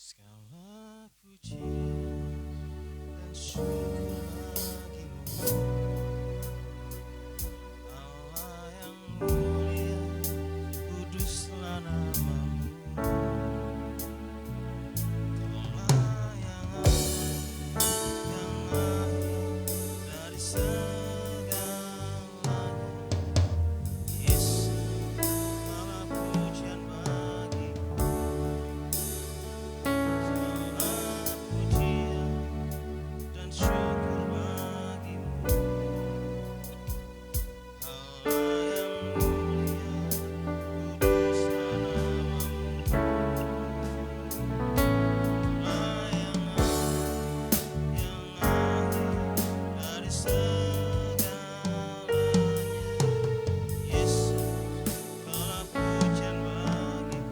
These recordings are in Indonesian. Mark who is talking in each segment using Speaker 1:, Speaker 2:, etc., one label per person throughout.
Speaker 1: Segala pujian dan syukur bagimu, Allah yang mulia, kuduslah namamu. Kaulah yang akhir dari segalanya. Yesus, segala pujian bagimu, segala pujian dan syukur bagimu. Allah yang mulia, kuduslah namamu. Allah yang akhir dari segalanya. Yesus, segala pujian bagimu.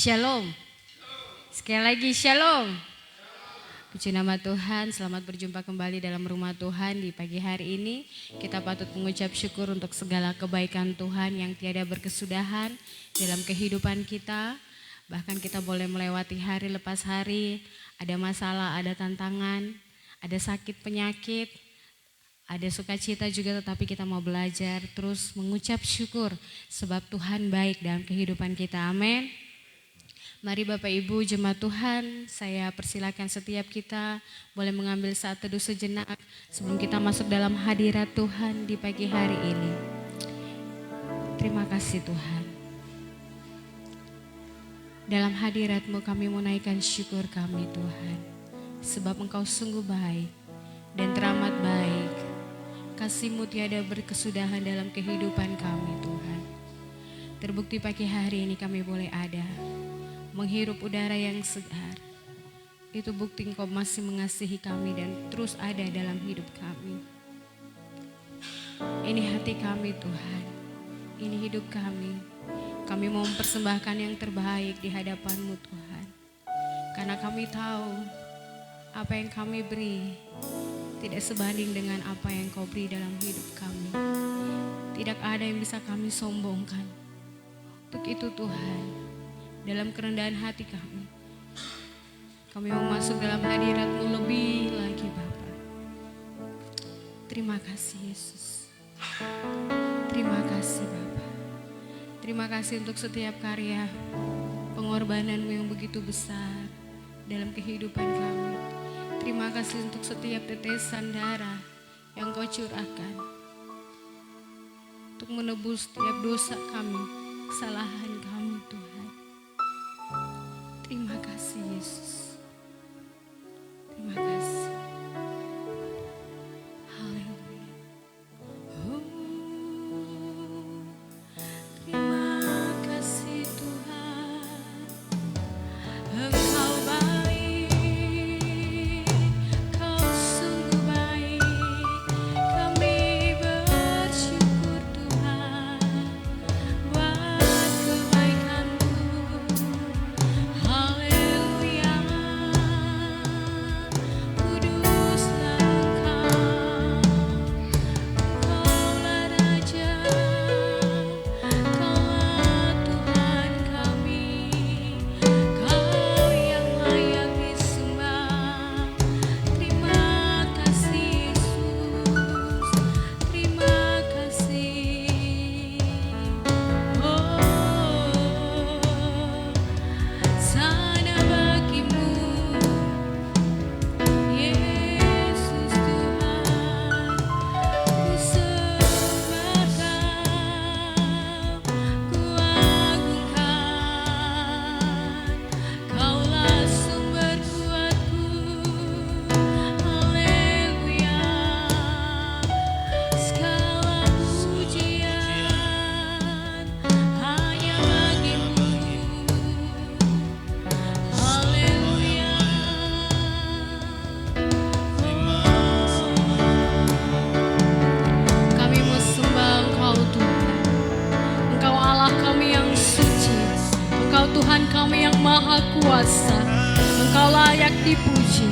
Speaker 2: Shalom. Sekali lagi shalom. Puji nama Tuhan, selamat berjumpa kembali dalam rumah Tuhan di pagi hari ini. Kita patut mengucap syukur untuk segala kebaikan Tuhan yang tiada berkesudahan dalam kehidupan kita. Bahkan kita boleh melewati hari lepas hari, ada masalah, ada tantangan, ada sakit penyakit, ada sukacita juga, tetapi kita mau belajar terus mengucap syukur sebab Tuhan baik dalam kehidupan kita. Amin. Mari Bapak Ibu jemaat Tuhan, saya persilakan setiap kita boleh mengambil saat teduh sejenak sebelum kita masuk dalam hadirat Tuhan di pagi hari ini. Terima kasih Tuhan. Dalam hadirat-Mu kami menaikkan syukur kami Tuhan, sebab Engkau sungguh baik dan teramat baik. Kasih-Mu tiada berkesudahan dalam kehidupan kami Tuhan. Terbukti pagi hari ini kami boleh ada, menghirup udara yang segar. Itu bukti Engkau masih mengasihi kami dan terus ada dalam hidup kami. Ini hati kami Tuhan, ini hidup kami. Kami mau mempersembahkan yang terbaik di hadapan-Mu Tuhan. Karena kami tahu apa yang kami beri tidak sebanding dengan apa yang Kau beri dalam hidup kami. Tidak ada yang bisa kami sombongkan. Untuk itu Tuhan, dalam kerendahan hati kami mau masuk dalam hadirat-Mu lebih lagi Bapa. Terima kasih Yesus. Terima kasih Bapa. Terima kasih untuk setiap karya pengorbanan-Mu yang begitu besar dalam kehidupan kami. Terima kasih untuk setiap tetesan darah yang Kau curahkan untuk menebus setiap dosa kami, kesalahan kami Tuhan. Terima kasih Yesus. Terima kasih. Haleluya. Oh, terima kasih Tuhan. Engkau baik, Kau sungguh baik. Kami bersyukur Tuhan buat kebaikan-Mu. Haleluya. layak dipuji.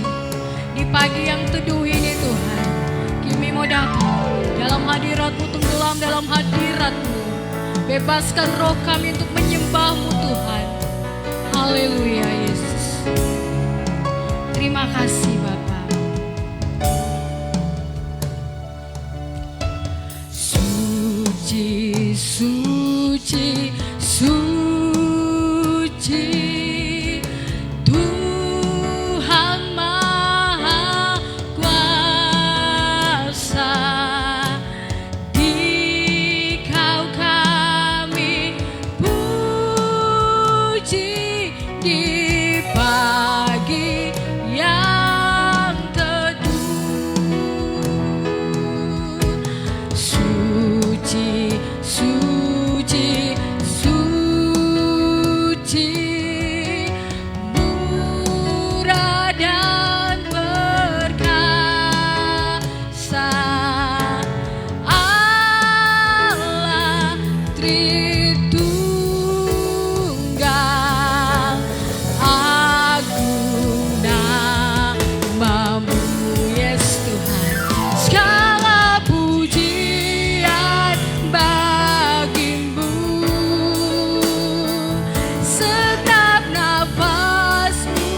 Speaker 2: Di pagi yang teduh ini Tuhan, kami mau datang dalam hadirat-Mu, tenggelam dalam hadirat-Mu. Bebaskan roh kami untuk menyembah-Mu Tuhan. Haleluya Yesus. Terima kasih Bapa. Suci, suci, suci, Tuhan Maha Kuasa. Di-Kau kami puji di pagi yang teduh. Suci, suci, suci, murah dan perkasa, Allah Tritunggal, agung namamu yes Tuhan. Segala pujian bagimu, setiap nafasmu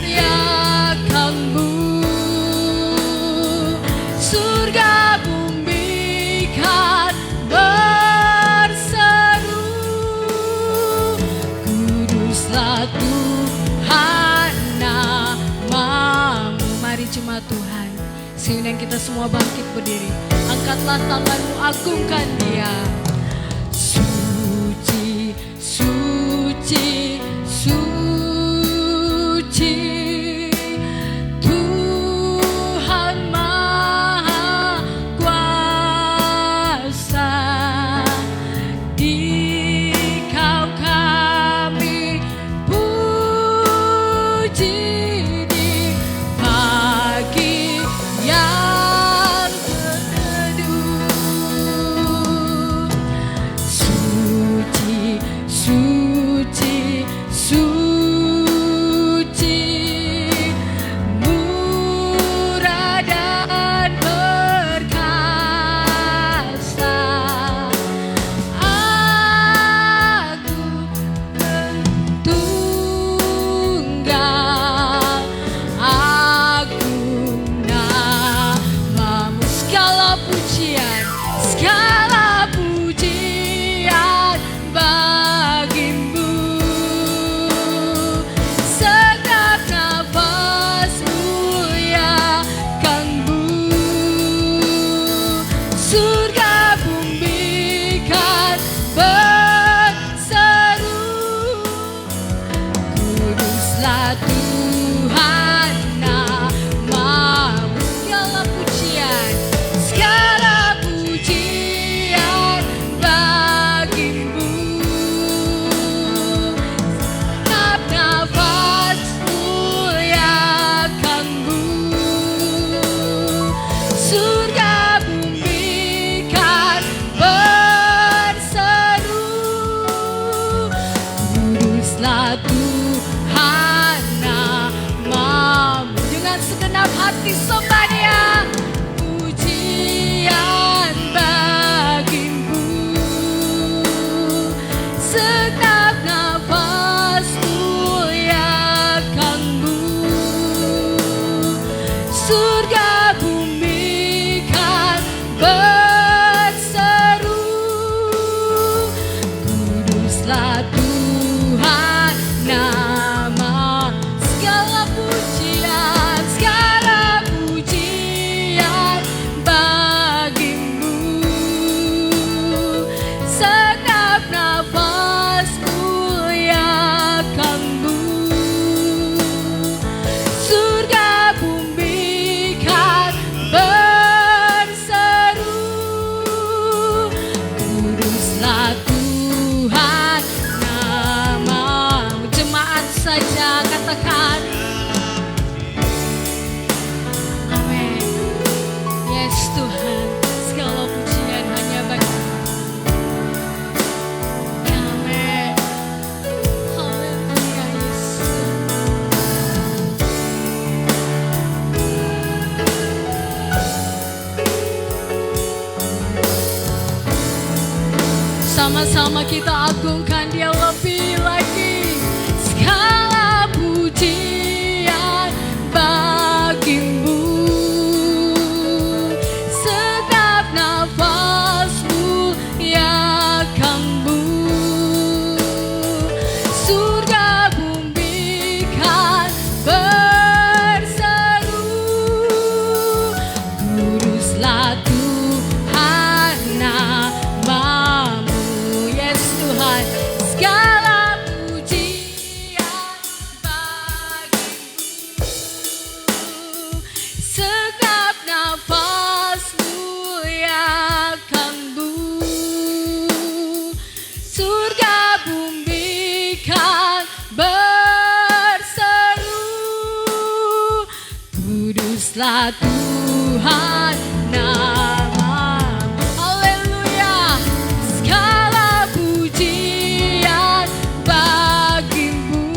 Speaker 2: muliakanmu. Surga bumi kan berseru, kuduslah Tuhan namamu. Mari jemaat Tuhan, sehingga kita semua bangkit berdiri. Angkatlah tanganmu, agungkan Dia. Suci, suci, suci, Tuhan Maha Kuasa. Di-Kau kami puji di pagi yang teduh. Suci, suci, suci, murah dan perkasa, agung tunggal, agung namamu. Segala pujian, segala pujian bagimu. Setiap nafas muliakanmu. Surga bumi kan berseru, kuduslah Tuhan namamu. Segala pujian, segala pujian bagimu. Setiap nafas muliakanmu. Surga bumi kan berseru, kuduslah Tuhan namamu. Dengan segenap hati sembah Dia. Pujian bagimu. Setiap nafas muliakanmu. Surga bumi kan berseru, kuduslah Tuhan nama. Segala pujian, segala pujian bagimu. Setiap nafas muliakanmu. Surga bumi kan Sama-sama kita agungkan Dia lebih lagi. Segala pujian bagimu, setiap nafasmu ya kamu. Surga bumi kan berseru, kuduslah Tuhan namamu. Yes Tuhan, segala pujian bagimu, setiap nafas muliakanmu. Surga bumi kan berseru, kuduslah Tuhan namamu. Haleluya. Segala pujian bagimu,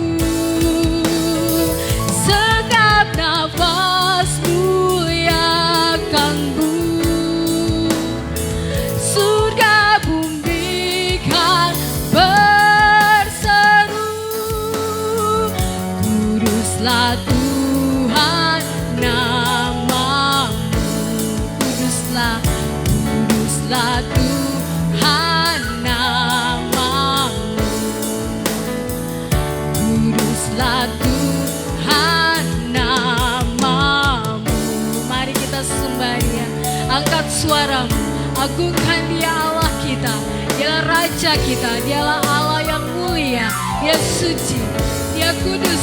Speaker 2: setiap nafas muliakanmu. Surga bumi kan berseru, kuduslah Tuhan namamu. Kuduslah, kuduslah Tuhan namamu. Kuduslah Tuhan namamu. Mari kita sembah Dia, angkat suaramu, agungkan Dia Allah kita. Dialah Raja kita, Dialah Allah yang mulia, Dia suci, Dia kudus.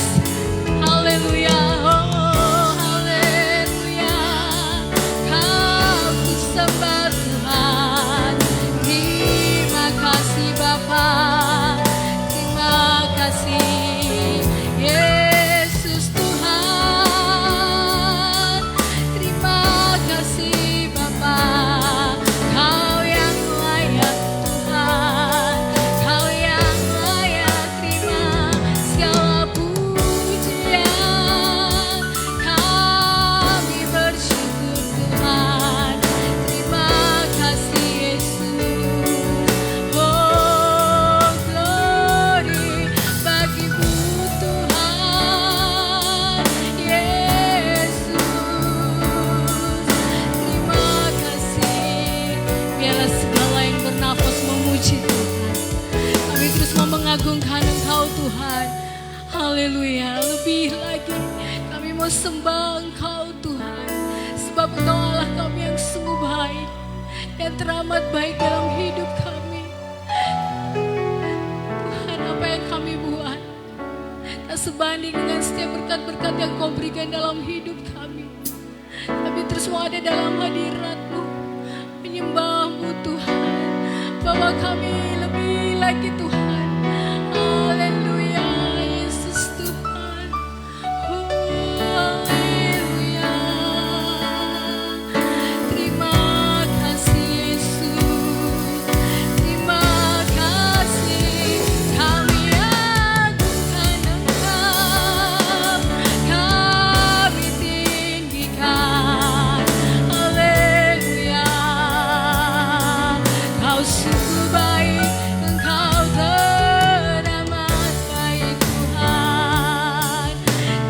Speaker 2: Haleluya, oh haleluya. Kau ku sembah Tuhan. Terima kasih Bapa, terima kasih Yesus Tuhan. Terima kasih Bapa, Kau yang layak Tuhan, Kau yang layak terima segala pujian. Kami bersyukur Tuhan, terima kasih Yesus. Oh glory bagimu Tuhan Yesus. Terima kasih. Biarlah segala yang bernafas memuji Tuhan. Kami terus mau mengagungkan Engkau Tuhan. Haleluya. Lebih lagi kami mau sembah Engkau Tuhan, sebab Engkau Allah kami yang sungguh baik dan teramat baik dalam hidup kami. Tuhan, apa yang kami buat tak sebanding dengan setiap berkat-berkat yang Kau berikan dalam hidup kami. Kami terus mau ada dalam hadirat-Mu, menyembah-Mu Tuhan, bahwa kami lebih lagi Tuhan. Haleluya Yesus Tuhan. Oh, haleluya. Terima kasih Yesus, terima kasih. Kami agungkan Engkau, kami tinggikan. Haleluya. Kau sungguh baik, Engkau teramat baik Tuhan.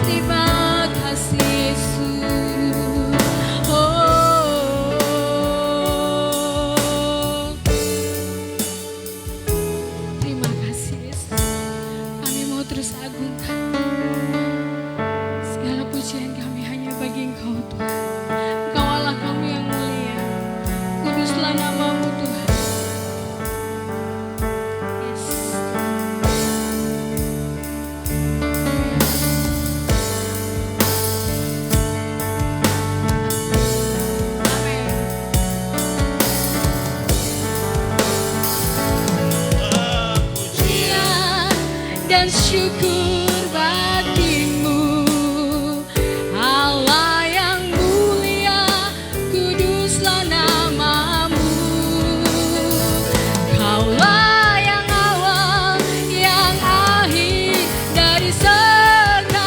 Speaker 2: Terima kasih Yesus. Oh, terima kasih Yesus. Kami mau terus agungkan. Segala pujian kami hanya bagi Engkau Tuhan. Engkau Allah kami yang mulia. Kuduslah namamu Tuhan. Yes. Amin. Pujian dan syukur bagimu, Allah yang mulia, kuduslah namamu. Kaulah yang awal, yang akhir dari segalanya.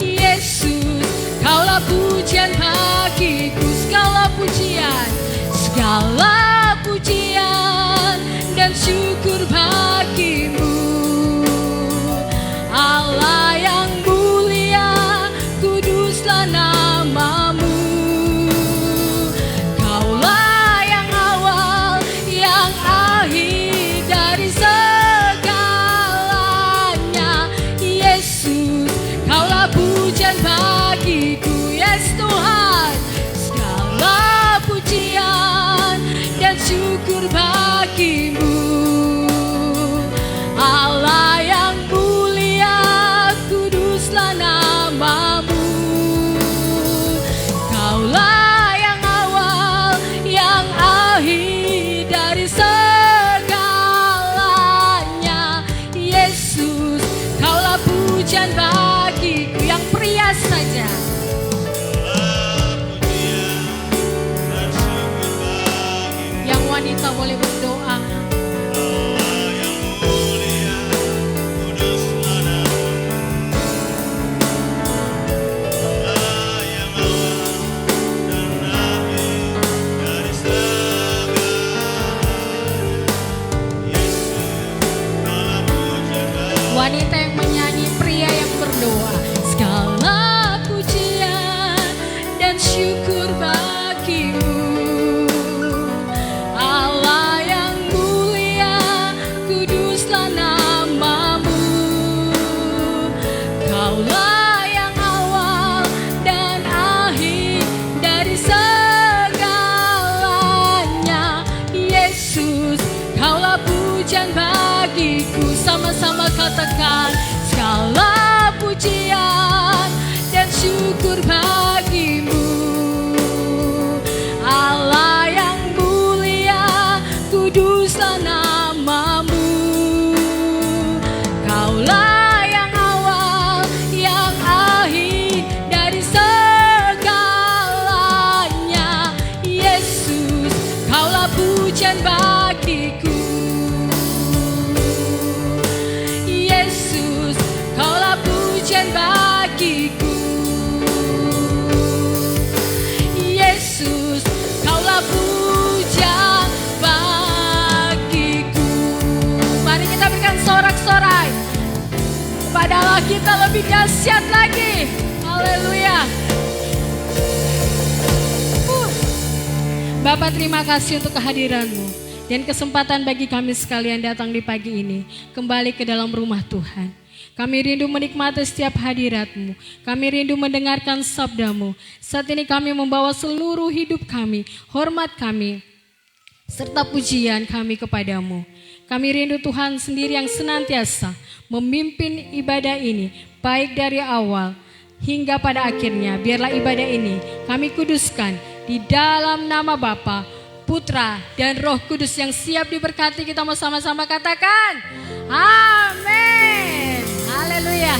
Speaker 2: Yesus, Kaulah pujian bagiku, segala pujian, segala pujian syukur bagimu. Allah yang mulia, kuduslah namamu. Kaulah yang awal, yang akhir dari segalanya. Yesus, kaulah pujian bagiku. Yes Tuhan, segala pujian dan syukur bagimu. Allah yang mulia, kuduslah namamu. Kaulah yang awal, yang akhir dari segalanya. Yesus, kaulah pujian bagiku. Yang pria saja, yang wanita boleh berdoa. Wanita yang menyanyi, pria yang berdoa. Segala pujian dan syukur bagimu. Allah yang mulia, kuduslah namamu. Kaulah yang awal dan akhir dari segalanya. Yesus, kaulah pujian bagiku. Sama-sama katakan, segala pujian dan syukur bagimu. Allah yang mulia, kuduslah namamu. Kaulah yang awal, yang akhir dari segalanya. Yesus, kaulah pujian bagiku. Yesus, kaulah pujian bagiku. Yesus, kaulah pujian bagiku. Mari kita berikan sorak-sorai kepada Allah kita lebih dahsyat lagi. Haleluya. Bapak, terima kasih untuk kehadiran-Mu dan kesempatan bagi kami sekalian datang di pagi ini kembali ke dalam rumah Tuhan. Kami rindu menikmati setiap hadirat-Mu. Kami rindu mendengarkan sabda-Mu. Saat ini kami membawa seluruh hidup kami, hormat kami, serta pujian kami kepadamu. Kami rindu Tuhan sendiri yang senantiasa memimpin ibadah ini, baik dari awal hingga pada akhirnya. Biarlah ibadah ini kami kuduskan di dalam nama Bapa, Putra, dan Roh Kudus yang siap diberkati. Kita mau sama-sama katakan, amin. Haleluya.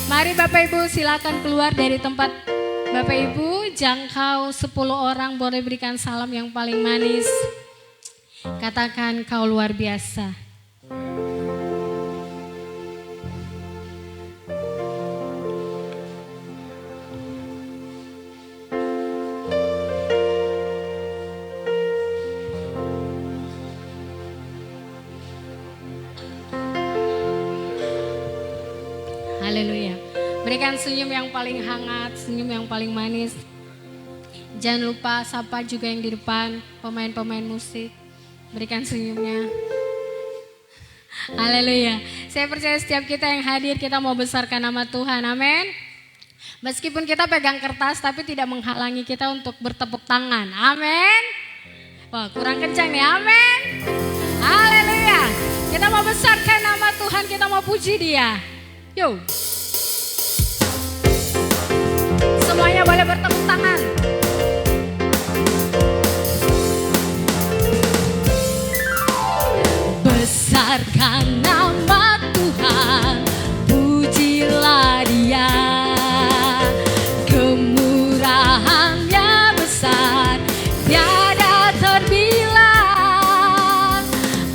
Speaker 2: Mari Bapak Ibu silakan keluar dari tempat Bapak Ibu. Jangkau 10 orang, boleh berikan salam yang paling manis. Katakan, kau luar biasa. Haleluya. Berikan senyum yang paling hangat, senyum yang paling manis. Jangan lupa sapa juga yang di depan, pemain-pemain musik. Berikan senyumnya. Haleluya. Saya percaya setiap kita yang hadir, kita mau besarkan nama Tuhan. Amin. Meskipun kita pegang kertas, tapi tidak menghalangi kita untuk bertepuk tangan. Amin. Wah, kurang kencang nih. Amin. Haleluya. Kita mau besarkan nama Tuhan, kita mau puji Dia. Yuk. Semuanya boleh bertepuk tangan. Besarkan nama Tuhan, pujilah Dia. Kemurahan-Nya besar, tiada terbilang.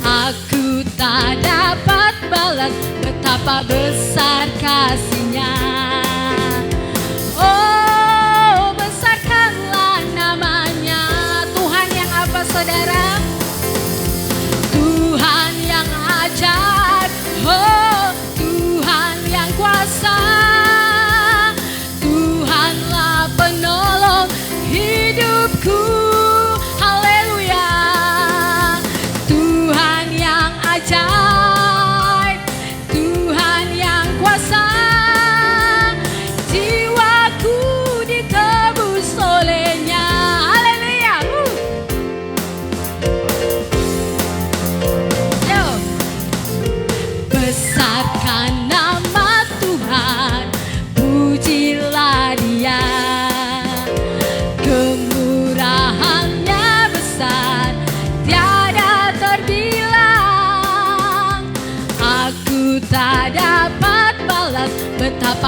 Speaker 2: Aku tak dapat balas betapa besar kasih-Nya. Oh, besarkan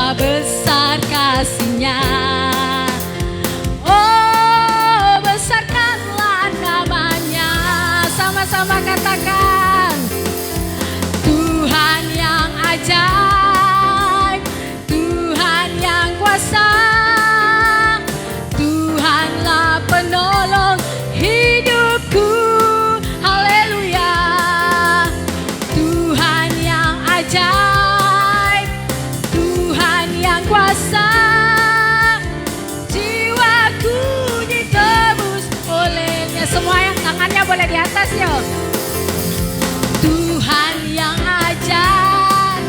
Speaker 2: betapa besar kasih-Nya. Oh, besarkanlah namanya. Sama-sama katakan, Tuhan yang ajaib, Tuhan yang kuasa, Tuhanlah penolong hidupku. Haleluya. Tuhan yang ajaib, Tuhan yang kuasa, jiwaku ditebus oleh-Nya. Semua yang tangannya boleh di atas yuk. Tuhan yang ajaib,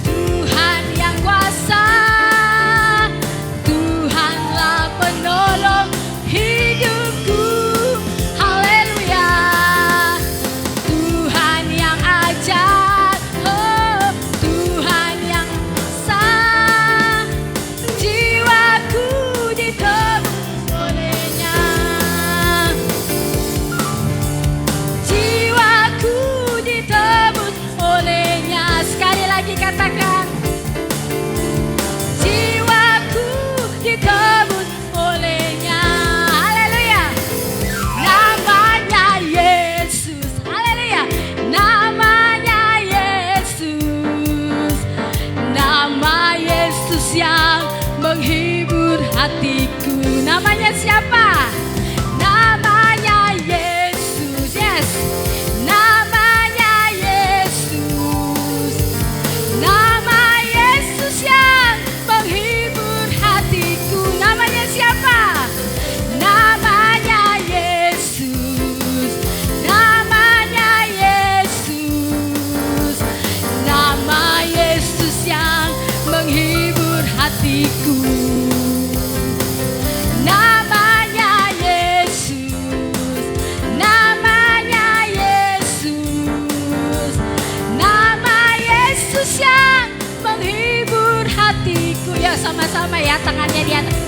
Speaker 2: Tuhan yang kuasa, Tuhanlah penolong hidupku. Haleluya. Tuhan yang ajaib, oh, Tuhan yang kuasa, jiwaku ditebus oleh-Nya. Jiwaku ditebus oleh-Nya. Sekali lagi katakan, jiwaku ditebus oleh-Nya. Haleluya. Namanya Yesus. Haleluya. Namanya Yesus. Nama Yesus yang menghibur hatiku. Namanya siapa? Namanya Yesus. Yes. Namanya Yesus. Nama Yesus yang menghibur hatiku. Namanya siapa? Namanya Yesus. Namanya Yesus. Nama Yesus yang menghibur hatiku. Namanya Yesus. Namanya Yesus. Nama Yesus yang menghibur hatiku. Ya sama-sama ya, tangannya di atas.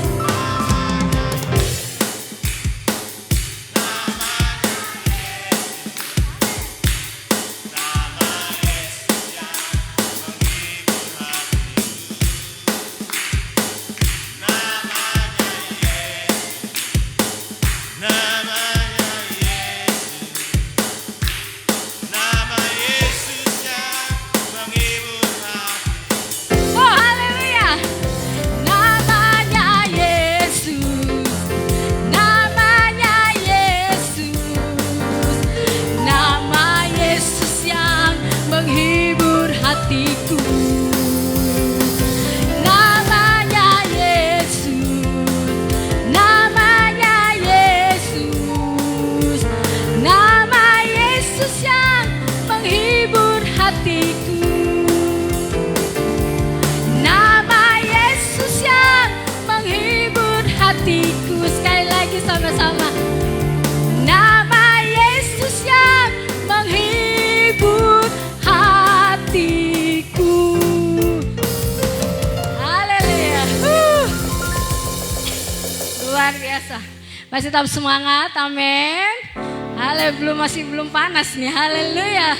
Speaker 2: Oh haleluya. Namanya Yesus. Namanya Yesus. Nama Yesus yang menghibur hatiku. Namanya Yesus. Namanya Yesus. Nama Yesus yang menghibur hatiku. Nama Yesus yang menghibur hatiku. Sekali lagi sama-sama. Nama Yesus yang menghibur hatiku. Haleluya. Luar biasa. Masih tetap semangat, amin. Masih belum panas nih, haleluya.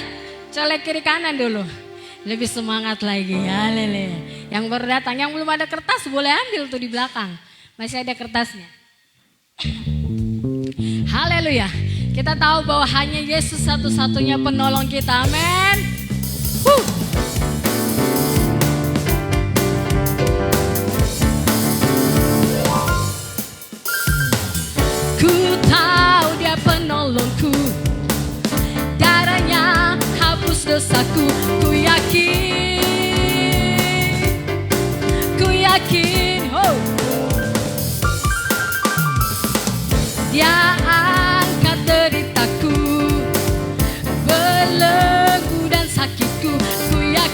Speaker 2: Colek kiri kanan dulu. Lebih semangat lagi, haleluya. Yang baru datang, yang belum ada kertas boleh ambil tuh di belakang. Masih ada kertasnya. Haleluya. Kita tahu bahwa hanya Yesus satu-satunya penolong kita, amin. Ku tahu Dia penolongku, darahnya hapus dosaku. Ku yakin, oh. Dia angkat deritaku, belenggu dan sakitku. Ku yakin.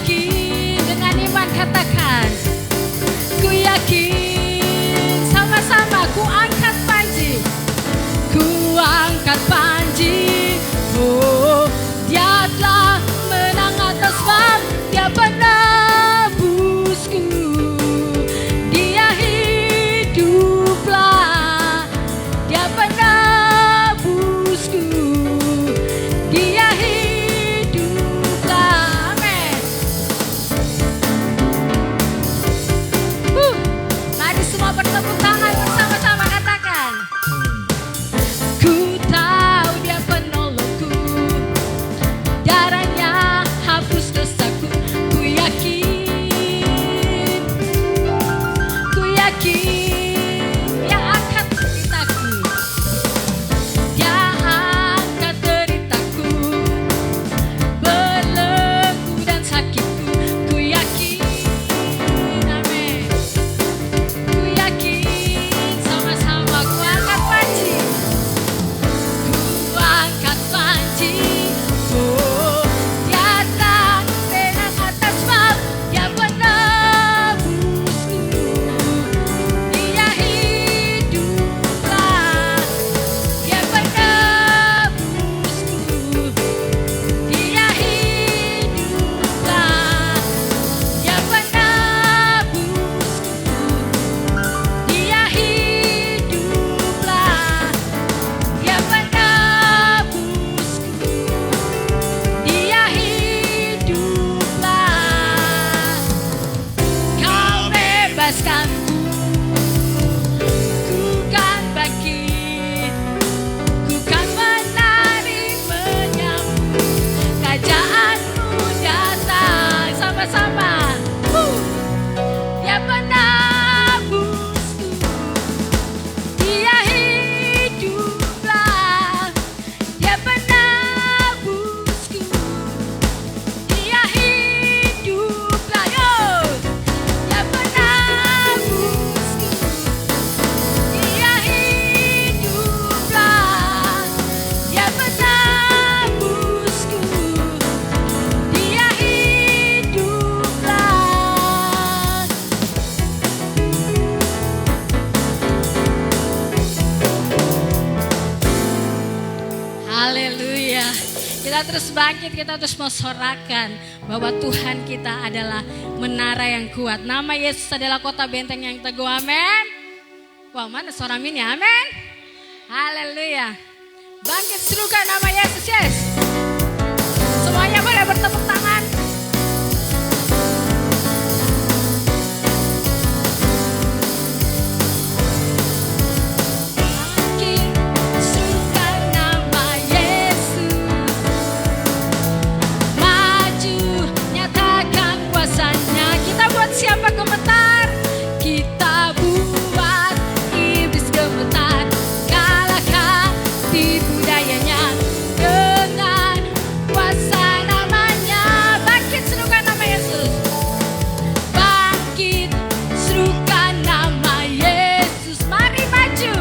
Speaker 2: bebaskanku. Ku kan bangkit, ku kan menari menyambut kerajaanmu datang. Sama-sama. Dia penebusku, dia hiduplah. Dia penebusku, dia hiduplah. Yo, dia penebusku, dia hiduplah. Dia penebusku, dia hiduplah. Haleluya. Kita terus bangkit, kita terus mensorakan bahwa Tuhan kita adalah menara yang kuat. Nama Yesus adalah kota benteng yang teguh. Amin. Wah, mana suara amin ya? Amin. Haleluya. Bangkit serukan nama Yesus, yes. Semuanya boleh bertepuk tangan. Bangkit serukan nama Yesus. Maju nyatakan kuasanya. Kita buat siapa gemetar? Kita buat iblis gemetar. Kalahkan tipu dayanya dengan kuasa namanya. Bangkit serukan nama Yesus. Bangkit serukan nama Yesus. Mari maju,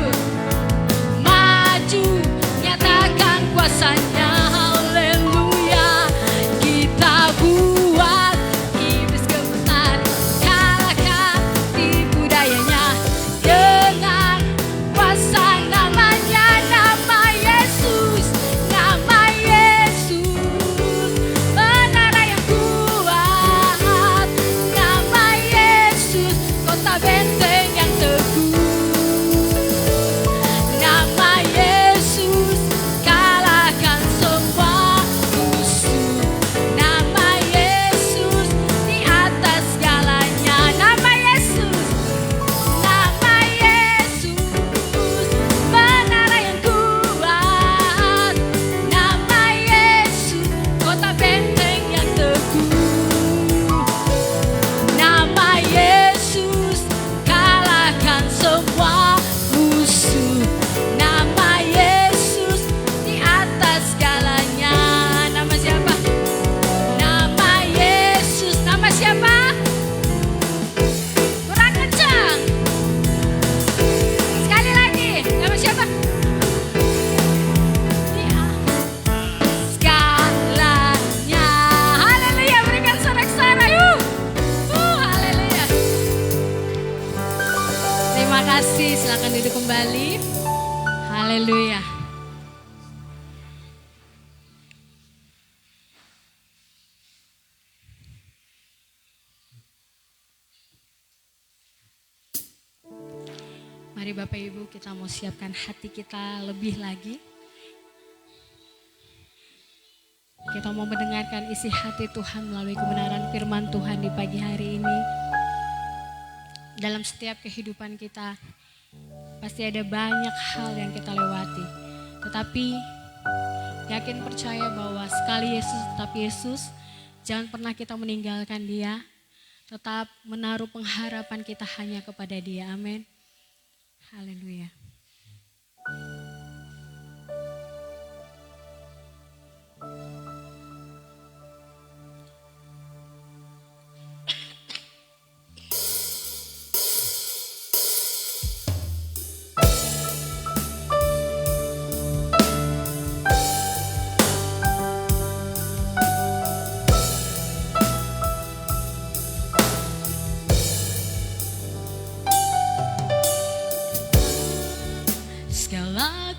Speaker 2: maju nyatakan kuasanya. Haleluya. Kita buat iblis gemetar. Kalahkan tipu dayanya dengan kuasa namanya. Nama Yesus, nama Yesus, menara yang kuat. Nama Yesus, kota benteng yang teguh. Nama Yesus, kalahkan semua musuh. Nama Yesus, di atas segalanya. Nama Yesus, nama Yesus, menara yang kuat. Nama Yesus, kota benteng yang teguh. Nama Yesus, kalahkan semua musuh. Nama Yesus, di atas segalanya. Nama siapa? Nama Yesus. Nama siapa? Kurang kencang. Sekali lagi. Nama siapa? Di atas segalanya. Haleluya. Berikan sorak-sorai. Haleluya. Terima kasih. Silakan duduk kembali. Haleluya. Mari Bapak Ibu, kita mau siapkan hati kita lebih lagi. Kita mau mendengarkan isi hati Tuhan melalui kebenaran firman Tuhan di pagi hari ini. Dalam setiap kehidupan kita, pasti ada banyak hal yang kita lewati. Tetapi yakin percaya bahwa sekali Yesus tetap Yesus, jangan pernah kita meninggalkan Dia. Tetap menaruh pengharapan kita hanya kepada Dia. Amin. Haleluya. Segala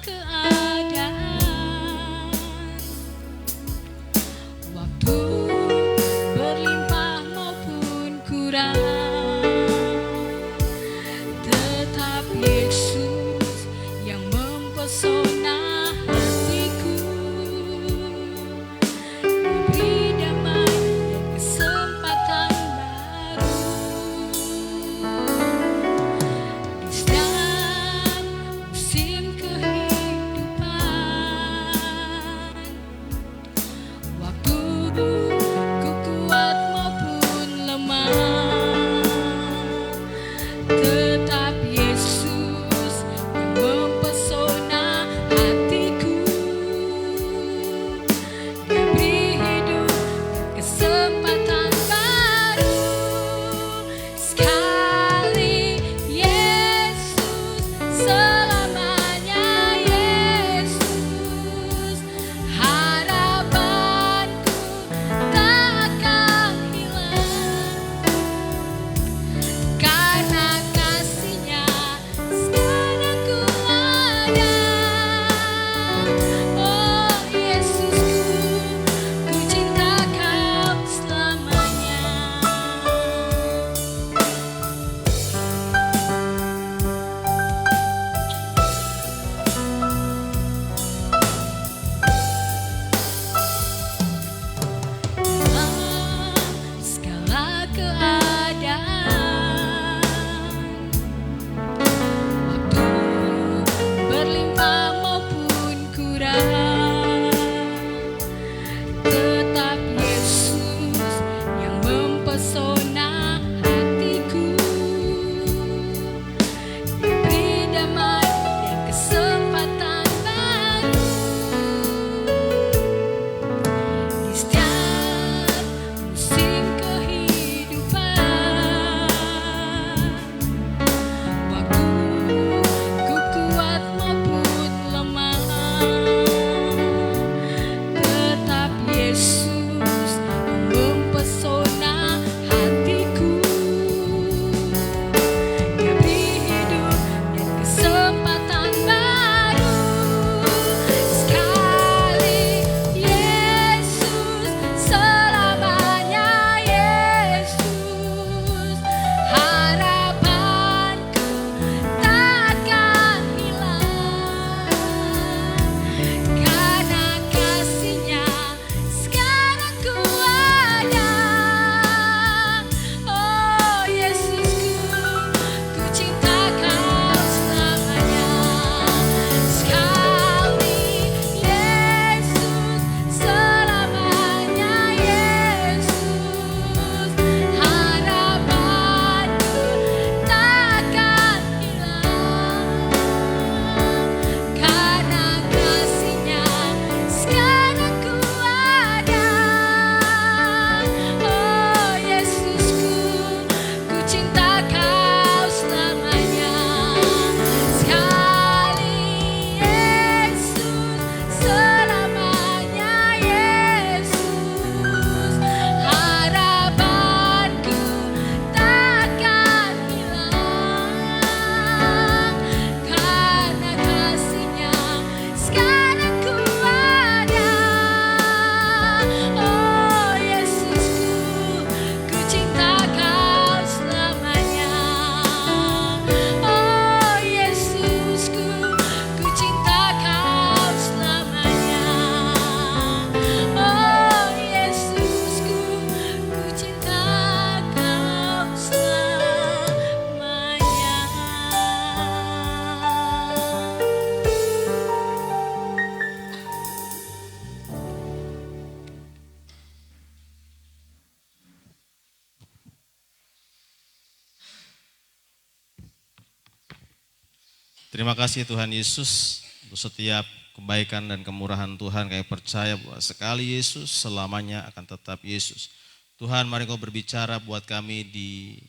Speaker 1: Terima kasih Tuhan Yesus untuk setiap kebaikan dan kemurahan Tuhan. Kami percaya bahwa sekali Yesus selamanya akan tetap Yesus. Tuhan, mari Kau berbicara buat kami di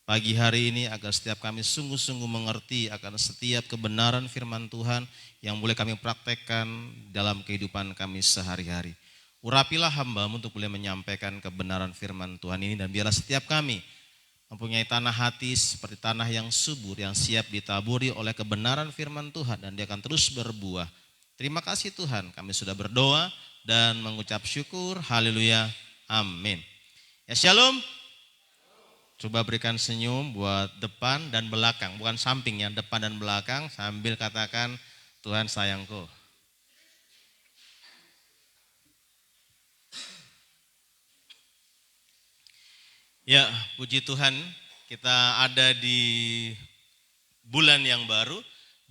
Speaker 1: pagi hari ini agar setiap kami sungguh-sungguh mengerti akan setiap kebenaran firman Tuhan yang boleh kami praktekkan dalam kehidupan kami sehari-hari. Urapilah hamba-Mu untuk boleh menyampaikan kebenaran firman Tuhan ini, dan biarlah setiap kami mempunyai tanah hati seperti tanah yang subur, yang siap ditaburi oleh kebenaran firman Tuhan, dan dia akan terus berbuah. Terima kasih Tuhan, kami sudah berdoa dan mengucap syukur. Haleluya, amin. Ya shalom. Coba berikan senyum buat depan dan belakang, bukan sampingnya, depan dan belakang, sambil katakan Tuhan sayangku. Ya, puji Tuhan, kita ada di bulan yang baru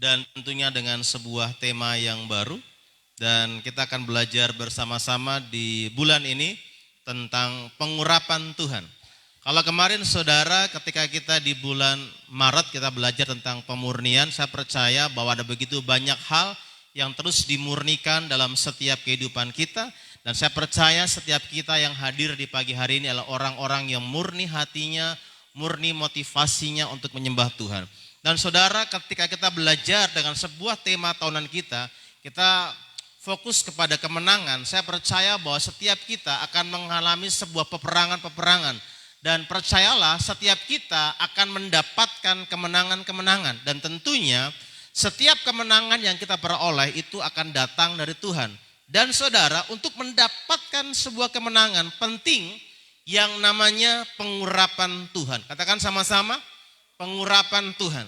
Speaker 1: dan tentunya dengan sebuah tema yang baru, dan kita akan belajar bersama-sama di bulan ini tentang pengurapan Tuhan. Kalau kemarin saudara ketika kita di bulan Maret kita belajar tentang pemurnian, saya percaya bahwa ada begitu banyak hal yang terus dimurnikan dalam setiap kehidupan kita. Dan saya percaya setiap kita yang hadir di pagi hari ini adalah orang-orang yang murni hatinya, murni motivasinya untuk menyembah Tuhan. Dan saudara, ketika kita belajar dengan sebuah tema tahunan kita fokus kepada kemenangan. Saya percaya bahwa setiap kita akan mengalami sebuah peperangan-peperangan. Dan percayalah setiap kita akan mendapatkan kemenangan-kemenangan. Dan tentunya setiap kemenangan yang kita peroleh itu akan datang dari Tuhan. Dan saudara, untuk mendapatkan sebuah kemenangan penting yang namanya pengurapan Tuhan. Katakan sama-sama, pengurapan Tuhan.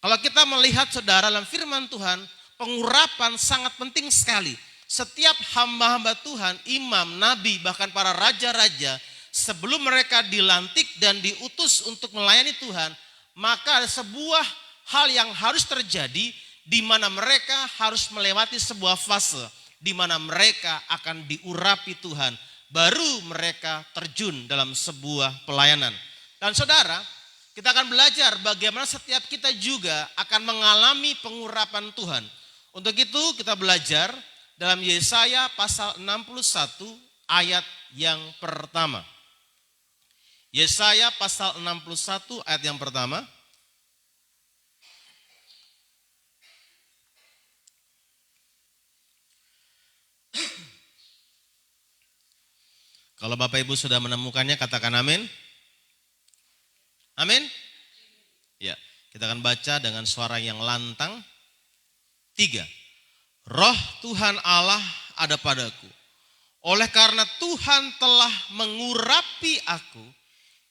Speaker 1: Kalau kita melihat saudara dalam firman Tuhan, pengurapan sangat penting sekali. Setiap hamba-hamba Tuhan, imam, nabi, bahkan para raja-raja, sebelum mereka dilantik dan diutus untuk melayani Tuhan, maka ada sebuah hal yang harus terjadi di mana mereka harus melewati sebuah fase di mana mereka akan diurapi Tuhan, baru mereka terjun dalam sebuah pelayanan. Dan saudara, kita akan belajar bagaimana setiap kita juga akan mengalami pengurapan Tuhan. Untuk itu kita belajar dalam Yesaya pasal 61 ayat yang pertama. Yesaya pasal 61 ayat yang pertama. Kalau Bapak Ibu sudah menemukannya, katakan amin. Amin. Ya, kita akan baca dengan suara yang lantang. 3. Roh Tuhan Allah ada padaku. Oleh karena Tuhan telah mengurapi aku,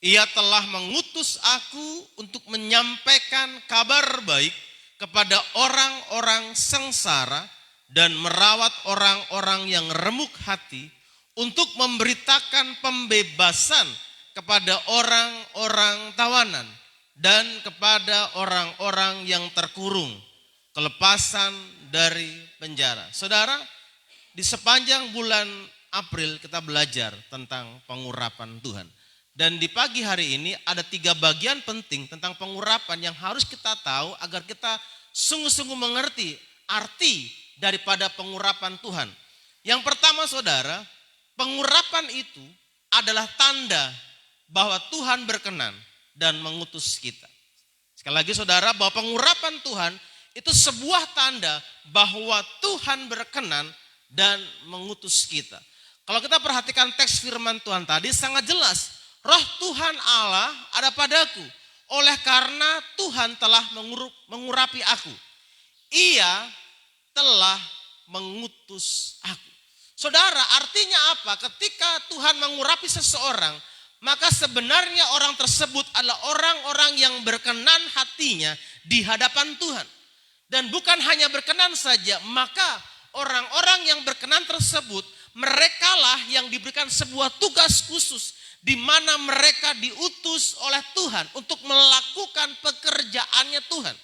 Speaker 1: Ia telah mengutus aku untuk menyampaikan kabar baik kepada orang-orang sengsara dan merawat orang-orang yang remuk hati, untuk memberitakan pembebasan kepada orang-orang tawanan dan kepada orang-orang yang terkurung, kelepasan dari penjara. Saudara, di sepanjang bulan April kita belajar tentang pengurapan Tuhan. Dan di pagi hari ini ada 3 bagian penting tentang pengurapan yang harus kita tahu agar kita sungguh-sungguh mengerti arti daripada pengurapan Tuhan. Yang pertama saudara, pengurapan itu adalah tanda bahwa Tuhan berkenan dan mengutus kita. Sekali lagi saudara, bahwa pengurapan Tuhan itu sebuah tanda bahwa Tuhan berkenan dan mengutus kita. Kalau kita perhatikan teks firman Tuhan tadi sangat jelas. Roh Tuhan Allah ada padaku. Oleh karena Tuhan telah mengurapi aku. Ia telah mengutus aku. Saudara, artinya apa? Ketika Tuhan mengurapi seseorang, maka sebenarnya orang tersebut adalah orang-orang yang berkenan hatinya di hadapan Tuhan. Dan bukan hanya berkenan saja, maka orang-orang yang berkenan tersebut, merekalah yang diberikan sebuah tugas khusus di mana mereka diutus oleh Tuhan untuk melakukan pekerjaannya Tuhan.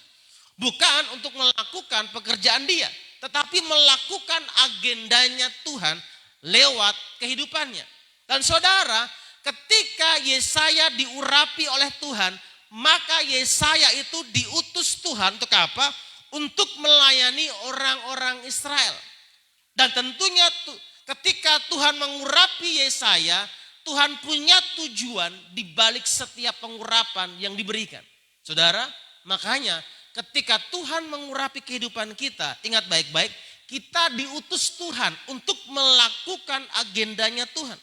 Speaker 1: Bukan untuk melakukan pekerjaan dia, tetapi melakukan agendanya Tuhan lewat kehidupannya. Dan saudara, ketika Yesaya diurapi oleh Tuhan, maka Yesaya itu diutus Tuhan untuk apa? Untuk melayani orang-orang Israel. Dan tentunya ketika Tuhan mengurapi Yesaya, Tuhan punya tujuan di balik setiap pengurapan yang diberikan. Saudara, makanya ketika Tuhan mengurapi kehidupan kita, ingat baik-baik, kita diutus Tuhan untuk melakukan agendanya Tuhan.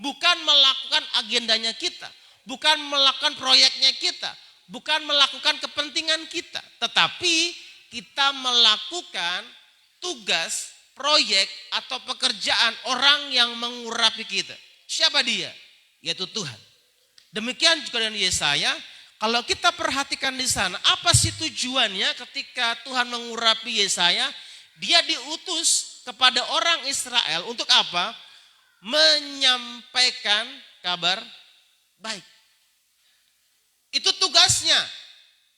Speaker 1: Bukan melakukan agendanya kita, bukan melakukan proyeknya kita, bukan melakukan kepentingan kita. Tetapi kita melakukan tugas, proyek atau pekerjaan orang yang mengurapi kita. Siapa dia? Yaitu Tuhan. Demikian juga dengan Yesaya. Kalau kita perhatikan di sana, apa sih tujuannya ketika Tuhan mengurapi Yesaya? Dia diutus kepada orang Israel untuk apa? Menyampaikan kabar baik. Itu tugasnya.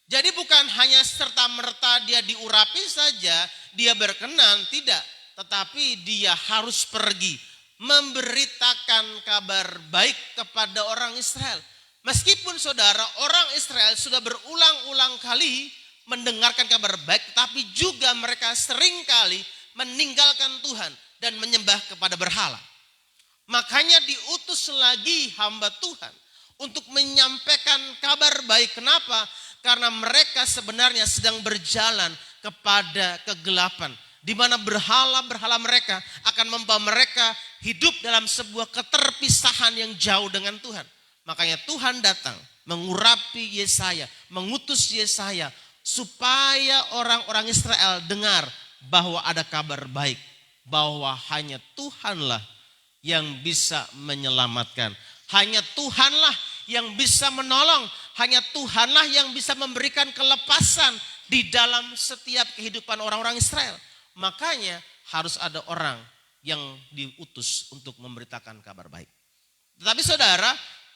Speaker 1: Jadi bukan hanya serta-merta dia diurapi saja, dia berkenan, tidak. Tetapi dia harus pergi memberitakan kabar baik kepada orang Israel. Meskipun saudara, orang Israel sudah berulang-ulang kali mendengarkan kabar baik, tapi juga mereka seringkali meninggalkan Tuhan dan menyembah kepada berhala. Makanya diutus lagi hamba Tuhan untuk menyampaikan kabar baik. Kenapa? Karena mereka sebenarnya sedang berjalan kepada kegelapan, di mana berhala-berhala mereka akan membawa mereka hidup dalam sebuah keterpisahan yang jauh dengan Tuhan. Makanya Tuhan datang mengurapi Yesaya, mengutus Yesaya supaya orang-orang Israel dengar bahwa ada kabar baik, bahwa hanya Tuhanlah yang bisa menyelamatkan, hanya Tuhanlah yang bisa menolong, hanya Tuhanlah yang bisa memberikan kelepasan di dalam setiap kehidupan orang-orang Israel. Makanya harus ada orang yang diutus untuk memberitakan kabar baik. Tetapi saudara,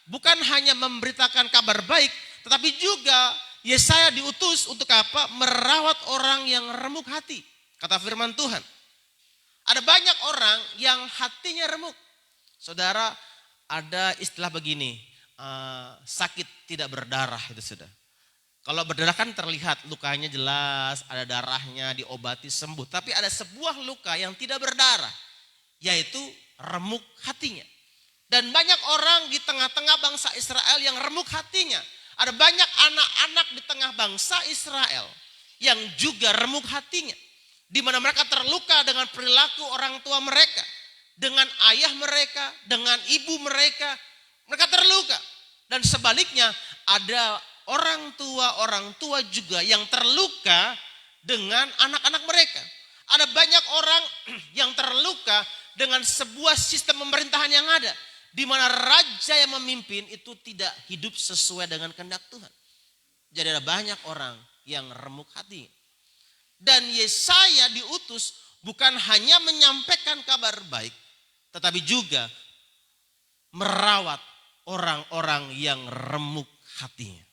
Speaker 1: bukan hanya memberitakan kabar baik, tetapi juga Yesaya diutus untuk apa? Merawat orang yang remuk hati. Kata firman Tuhan. Ada banyak orang yang hatinya remuk. Saudara, ada istilah begini, sakit tidak berdarah itu sudah. Kalau berdarah kan terlihat lukanya jelas, ada darahnya, diobati sembuh. Tapi ada sebuah luka yang tidak berdarah, yaitu remuk hatinya. Dan banyak orang di tengah-tengah bangsa Israel yang remuk hatinya. Ada banyak anak-anak di tengah bangsa Israel yang juga remuk hatinya. Di mana mereka terluka dengan perilaku orang tua mereka, dengan ayah mereka, dengan ibu mereka. Mereka terluka. Dan sebaliknya ada orang tua juga yang terluka dengan anak-anak mereka. Ada banyak orang yang terluka dengan sebuah sistem pemerintahan yang ada, di mana raja yang memimpin itu tidak hidup sesuai dengan kehendak Tuhan. Jadi ada banyak orang yang remuk hati. Dan Yesaya diutus bukan hanya menyampaikan kabar baik, tetapi juga merawat orang-orang yang remuk hatinya.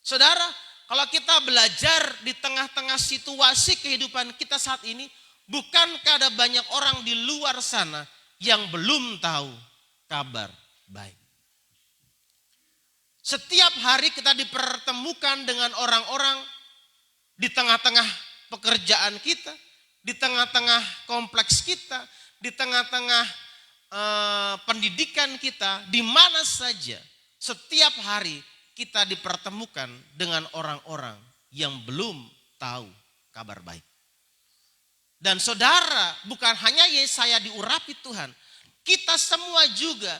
Speaker 1: Saudara, kalau kita belajar di tengah-tengah situasi kehidupan kita saat ini, bukankah ada banyak orang di luar sana yang belum tahu kabar baik? Setiap hari kita dipertemukan dengan orang-orang di tengah-tengah pekerjaan kita, di tengah-tengah kompleks kita, di tengah-tengah pendidikan kita, di mana saja setiap hari kita dipertemukan dengan orang-orang yang belum tahu kabar baik. Dan saudara, bukan hanya Yesaya diurapi Tuhan, kita semua juga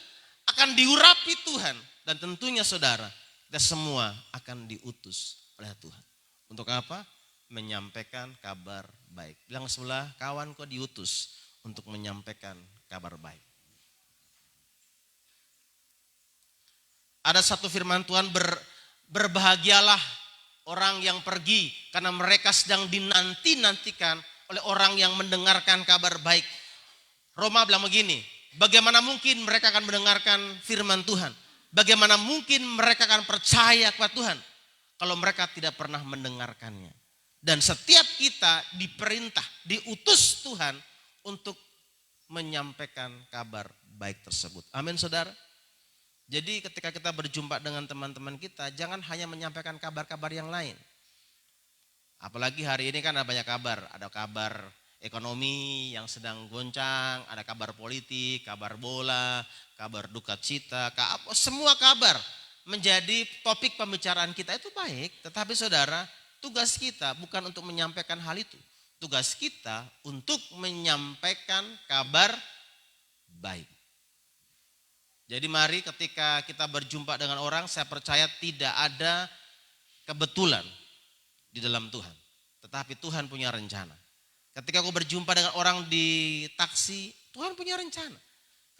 Speaker 1: akan diurapi Tuhan. Dan tentunya saudara, kita semua akan diutus oleh Tuhan. Untuk apa? Menyampaikan kabar baik. Bilang sebelah, kawan kau diutus untuk menyampaikan kabar baik. Ada satu firman Tuhan, berbahagialah orang yang pergi karena mereka sedang dinanti-nantikan oleh orang yang mendengarkan kabar baik. Roma bilang begini, bagaimana mungkin mereka akan mendengarkan firman Tuhan? Bagaimana mungkin mereka akan percaya kepada Tuhan kalau mereka tidak pernah mendengarkannya? Dan setiap kita diperintah, diutus Tuhan untuk menyampaikan kabar baik tersebut. Amin saudara. Jadi ketika kita berjumpa dengan teman-teman kita, jangan hanya menyampaikan kabar-kabar yang lain. Apalagi hari ini kan ada banyak kabar. Ada kabar ekonomi yang sedang goncang, ada kabar politik, kabar bola, kabar duka cita, semua kabar menjadi topik pembicaraan kita itu baik. Tetapi saudara, tugas kita bukan untuk menyampaikan hal itu. Tugas kita untuk menyampaikan kabar baik. Jadi mari ketika kita berjumpa dengan orang, saya percaya tidak ada kebetulan di dalam Tuhan. Tetapi Tuhan punya rencana. Ketika aku berjumpa dengan orang di taksi, Tuhan punya rencana.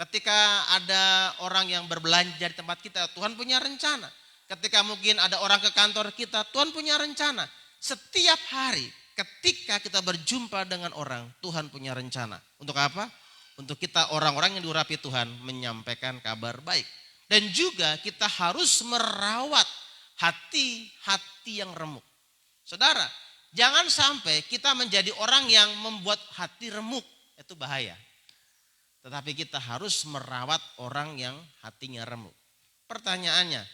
Speaker 1: Ketika ada orang yang berbelanja di tempat kita, Tuhan punya rencana. Ketika mungkin ada orang ke kantor kita, Tuhan punya rencana. Setiap hari ketika kita berjumpa dengan orang, Tuhan punya rencana. Untuk apa? Untuk kita orang-orang yang diurapi Tuhan menyampaikan kabar baik. Dan juga kita harus merawat hati-hati yang remuk. Saudara, jangan sampai kita menjadi orang yang membuat hati remuk. Itu bahaya. Tetapi kita harus merawat orang yang hatinya remuk. Pertanyaannya,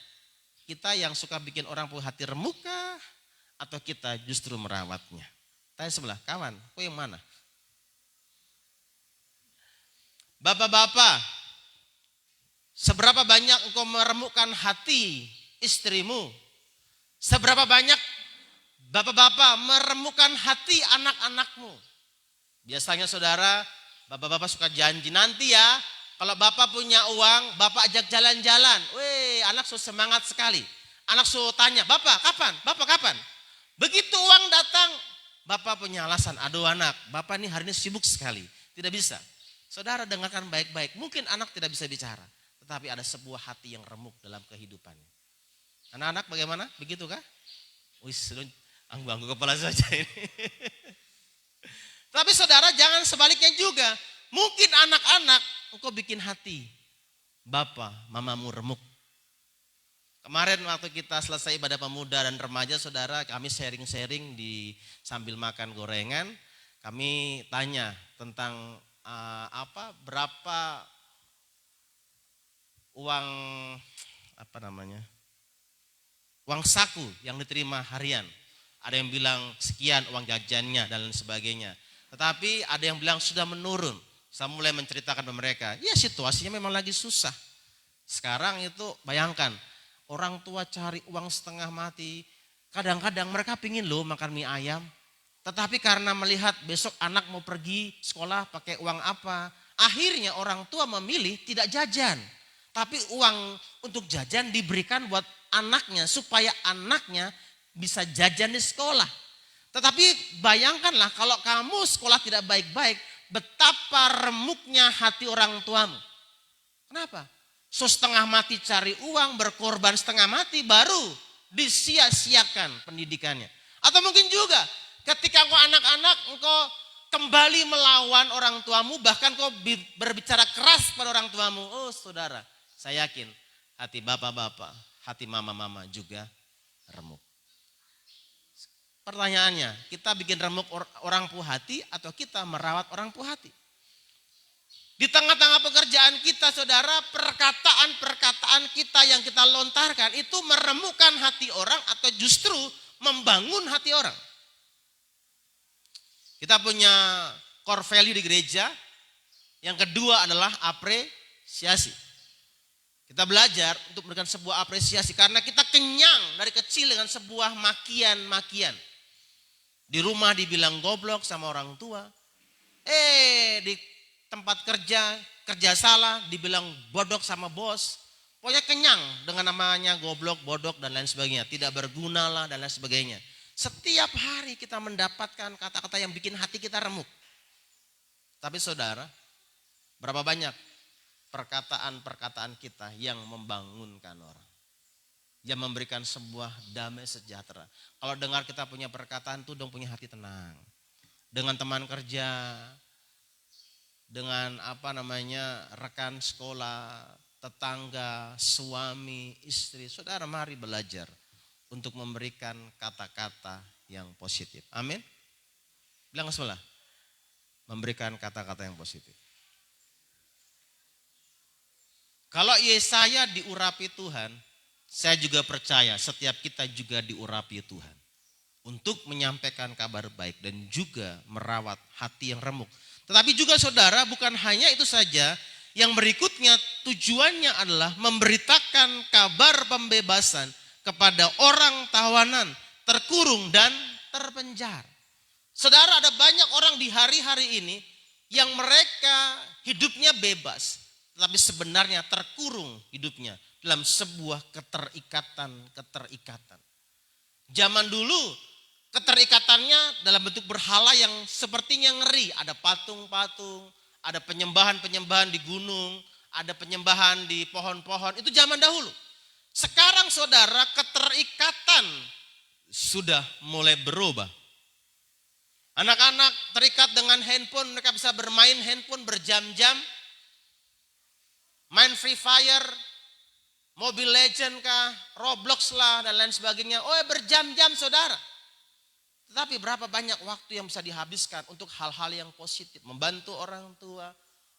Speaker 1: kita yang suka bikin orang punya hati remuk kah? Atau kita justru merawatnya? Tanya sebelah, kawan, kau yang mana? Bapak-bapak, seberapa banyak engkau meremukkan hati istrimu? Seberapa banyak bapak-bapak meremukkan hati anak-anakmu? Biasanya saudara, bapak-bapak suka janji, nanti ya kalau bapak punya uang, bapak ajak jalan-jalan. Weh, anak so semangat sekali. Anak so tanya, bapak kapan? Bapak kapan? Begitu uang datang, bapak punya alasan, aduh anak, bapak nih hari ini sibuk sekali, tidak bisa. Saudara dengarkan baik-baik, mungkin anak tidak bisa bicara, tetapi ada sebuah hati yang remuk dalam kehidupannya. Anak-anak bagaimana? Begitu kah? Wis, anggu-anggu kepala saja ini. Tapi saudara jangan sebaliknya juga. Mungkin anak-anak engkau bikin hati bapak, mamamu remuk. Kemarin waktu kita selesai ibadah pemuda dan remaja, saudara, kami sharing-sharing di sambil makan gorengan. Kami tanya tentang berapa uang uang saku yang diterima harian. Ada yang bilang sekian uang jajannya dan lain sebagainya. Tetapi ada yang bilang sudah menurun. Saya mulai menceritakan ke mereka, ya situasinya memang lagi susah. Sekarang itu bayangkan, orang tua cari uang setengah mati. Kadang-kadang mereka pingin loh makan mie ayam. Tetapi karena melihat besok anak mau pergi sekolah pakai uang apa. Akhirnya orang tua memilih tidak jajan. Tapi uang untuk jajan diberikan buat anaknya supaya anaknya bisa jajan di sekolah. Tetapi bayangkanlah kalau kamu sekolah tidak baik-baik, betapa remuknya hati orang tuamu. Kenapa? So setengah mati cari uang, berkorban setengah mati, baru disia-siakan pendidikannya. Atau mungkin juga ketika engkau anak-anak, engkau kembali melawan orang tuamu, bahkan kau berbicara keras pada orang tuamu. Oh saudara, saya yakin hati bapak-bapak, hati mama-mama juga remuk. Pertanyaannya, kita bikin remuk orang punya hati atau kita merawat orang punya hati? Di tengah-tengah pekerjaan kita saudara, perkataan-perkataan kita yang kita lontarkan itu meremukkan hati orang atau justru membangun hati orang. Kita punya core value di gereja. Yang kedua adalah apresiasi. Kita belajar untuk memberikan sebuah apresiasi karena kita kenyang dari kecil dengan sebuah makian-makian. Di rumah dibilang goblok sama orang tua. Di tempat kerja salah dibilang bodok sama bos. Pokoknya kenyang dengan namanya goblok, bodok dan lain sebagainya. Tidak berguna lah dan lain sebagainya. Setiap hari kita mendapatkan kata-kata yang bikin hati kita remuk. Tapi saudara, berapa banyak perkataan-perkataan kita yang membangunkan orang. Yang memberikan sebuah damai sejahtera. Kalau dengar kita punya perkataan tuh dong punya hati tenang. Dengan teman kerja, dengan rekan sekolah, tetangga, suami, istri. Saudara mari belajar untuk memberikan kata-kata yang positif. Amin. Bilang ke sebelah. Memberikan kata-kata yang positif. Kalau Yesaya diurapi Tuhan, saya juga percaya setiap kita juga diurapi Tuhan. untuk menyampaikan kabar baik dan juga merawat hati yang remuk. Tetapi juga saudara, bukan hanya itu saja, yang berikutnya tujuannya adalah memberitakan kabar pembebasan kepada orang tawanan, terkurung dan terpenjara. Saudara, ada banyak orang di hari-hari ini yang mereka hidupnya bebas, tetapi sebenarnya terkurung hidupnya dalam sebuah keterikatan. Zaman dulu keterikatannya dalam bentuk berhala yang sepertinya ngeri. Ada patung-patung, ada penyembahan-penyembahan di gunung, ada penyembahan di pohon-pohon. Itu zaman dahulu. Sekarang saudara, keterikatan sudah mulai berubah. Anak-anak terikat dengan handphone, mereka bisa bermain handphone berjam-jam. Main Free Fire, Mobile Legend kah, Roblox lah dan lain sebagainya. Oh ya, berjam-jam saudara. Tetapi berapa banyak waktu yang bisa dihabiskan untuk hal-hal yang positif. Membantu orang tua,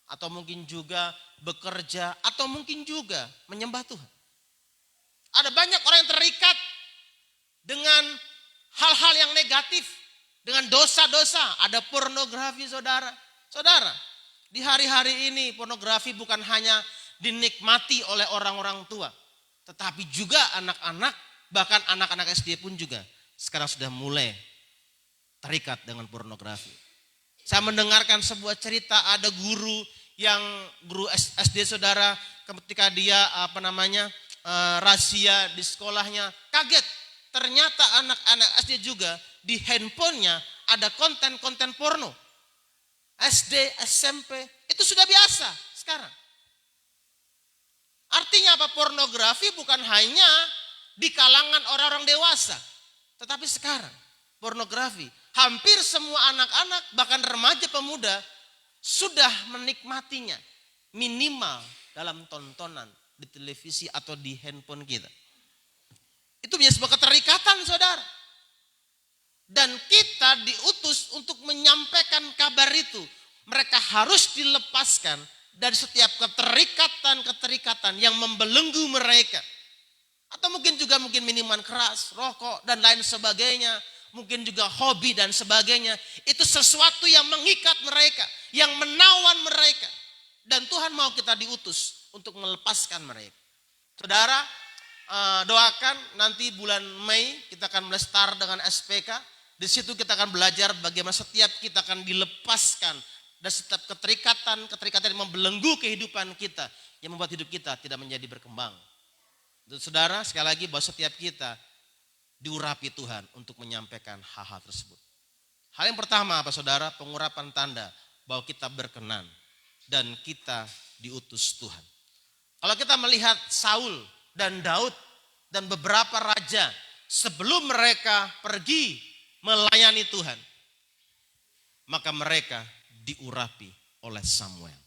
Speaker 1: atau mungkin juga bekerja, atau mungkin juga menyembah Tuhan. Ada banyak orang yang terikat dengan hal-hal yang negatif. Dengan dosa-dosa. Ada pornografi saudara. Saudara, di hari-hari ini pornografi bukan hanya dinikmati oleh orang-orang tua. Tetapi juga anak-anak, bahkan anak-anak SD pun juga sekarang sudah mulai terikat dengan pornografi. Saya mendengarkan sebuah cerita, ada guru SD saudara, ketika dia razia di sekolahnya, kaget. Ternyata anak-anak SD juga di handphonenya ada konten-konten porno. SD, SMP, itu sudah biasa sekarang. Artinya apa? Pornografi bukan hanya di kalangan orang-orang dewasa. Tetapi sekarang pornografi, hampir semua anak-anak bahkan remaja pemuda sudah menikmatinya. Minimal dalam tontonan di televisi atau di handphone kita. Itu menjadi sebuah keterikatan saudara. Dan kita diutus untuk menyampaikan kabar itu. Mereka harus dilepaskan dari setiap keterikatan yang membelenggu mereka. Atau mungkin minuman keras, rokok dan lain sebagainya. Mungkin juga hobi dan sebagainya. Itu sesuatu yang mengikat mereka, yang menawan mereka. Dan Tuhan mau kita diutus untuk melepaskan mereka. Saudara, doakan nanti bulan Mei kita akan mulai start dengan SPK. Di situ kita akan belajar bagaimana setiap kita akan dilepaskan dari setiap keterikatan yang membelenggu kehidupan kita, yang membuat hidup kita tidak menjadi berkembang. Saudara, sekali lagi bahwa setiap kita diurapi Tuhan untuk menyampaikan hal-hal tersebut. Hal yang pertama apa saudara? Pengurapan tanda bahwa kita berkenan dan kita diutus Tuhan. Kalau kita melihat Saul dan Daud dan beberapa raja sebelum mereka pergi melayani Tuhan, maka mereka diurapi oleh Samuel.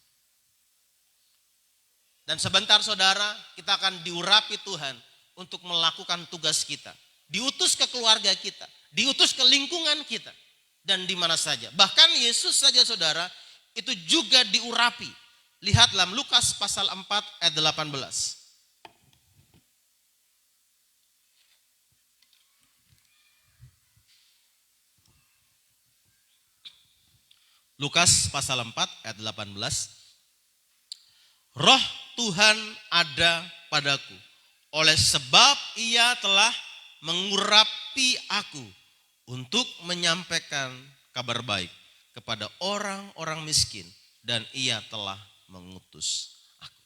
Speaker 1: Dan sebentar saudara, kita akan diurapi Tuhan untuk melakukan tugas kita. Diutus ke keluarga kita, diutus ke lingkungan kita, dan di mana saja. Bahkan Yesus saja saudara, itu juga diurapi. Lihat dalam Lukas pasal 4 ayat 18. Lukas pasal 4 ayat 18. Roh Tuhan ada padaku, oleh sebab ia telah mengurapi aku untuk menyampaikan kabar baik kepada orang-orang miskin, dan ia telah mengutus aku.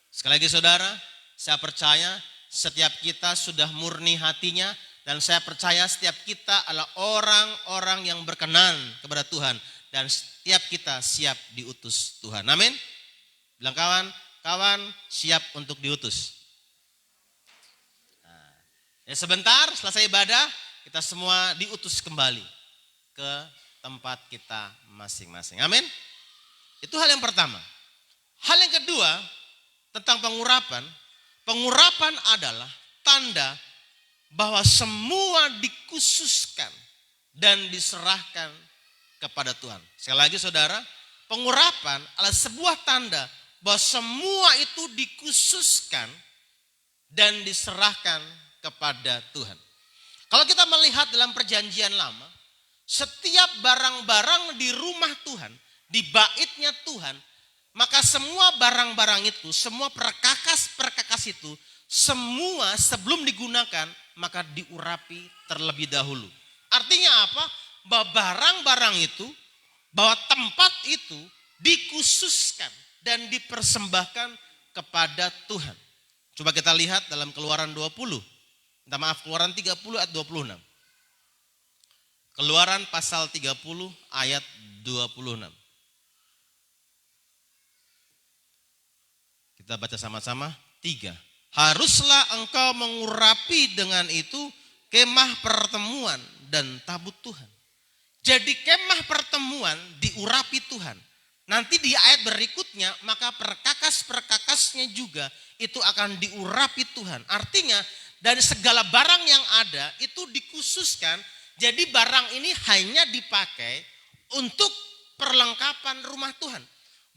Speaker 1: Sekali lagi saudara, saya percaya setiap kita sudah murni hatinya, dan saya percaya setiap kita adalah orang-orang yang berkenan kepada Tuhan. Dan setiap kita siap diutus Tuhan. Amin. Bilang kawan siap untuk diutus. Nah, ya sebentar selesai ibadah, kita semua diutus kembali ke tempat kita masing-masing. Amin. Itu hal yang pertama. Hal yang kedua tentang pengurapan. Pengurapan adalah tanda bahwa semua dikhususkan dan diserahkan kepada Tuhan. Sekali lagi saudara, pengurapan adalah sebuah tanda bahwa semua itu dikhususkan dan diserahkan kepada Tuhan. Kalau kita melihat dalam perjanjian lama, setiap barang-barang di rumah Tuhan, di baitnya Tuhan, maka semua barang-barang itu, semua perkakas-perkakas itu, semua sebelum digunakan, maka diurapi terlebih dahulu. Artinya apa? Bahwa barang-barang itu, bahwa tempat itu dikhususkan dan dipersembahkan kepada Tuhan. Coba kita lihat dalam Keluaran 20. Keluaran 30 ayat 26. Keluaran pasal 30 ayat 26. Kita baca sama-sama. 3. Haruslah engkau mengurapi dengan itu kemah pertemuan dan tabut Tuhan. Jadi kemah pertemuan diurapi Tuhan. Nanti di ayat berikutnya maka perkakas-perkakasnya juga itu akan diurapi Tuhan. Artinya dari segala barang yang ada itu dikhususkan. Jadi barang ini hanya dipakai untuk perlengkapan rumah Tuhan.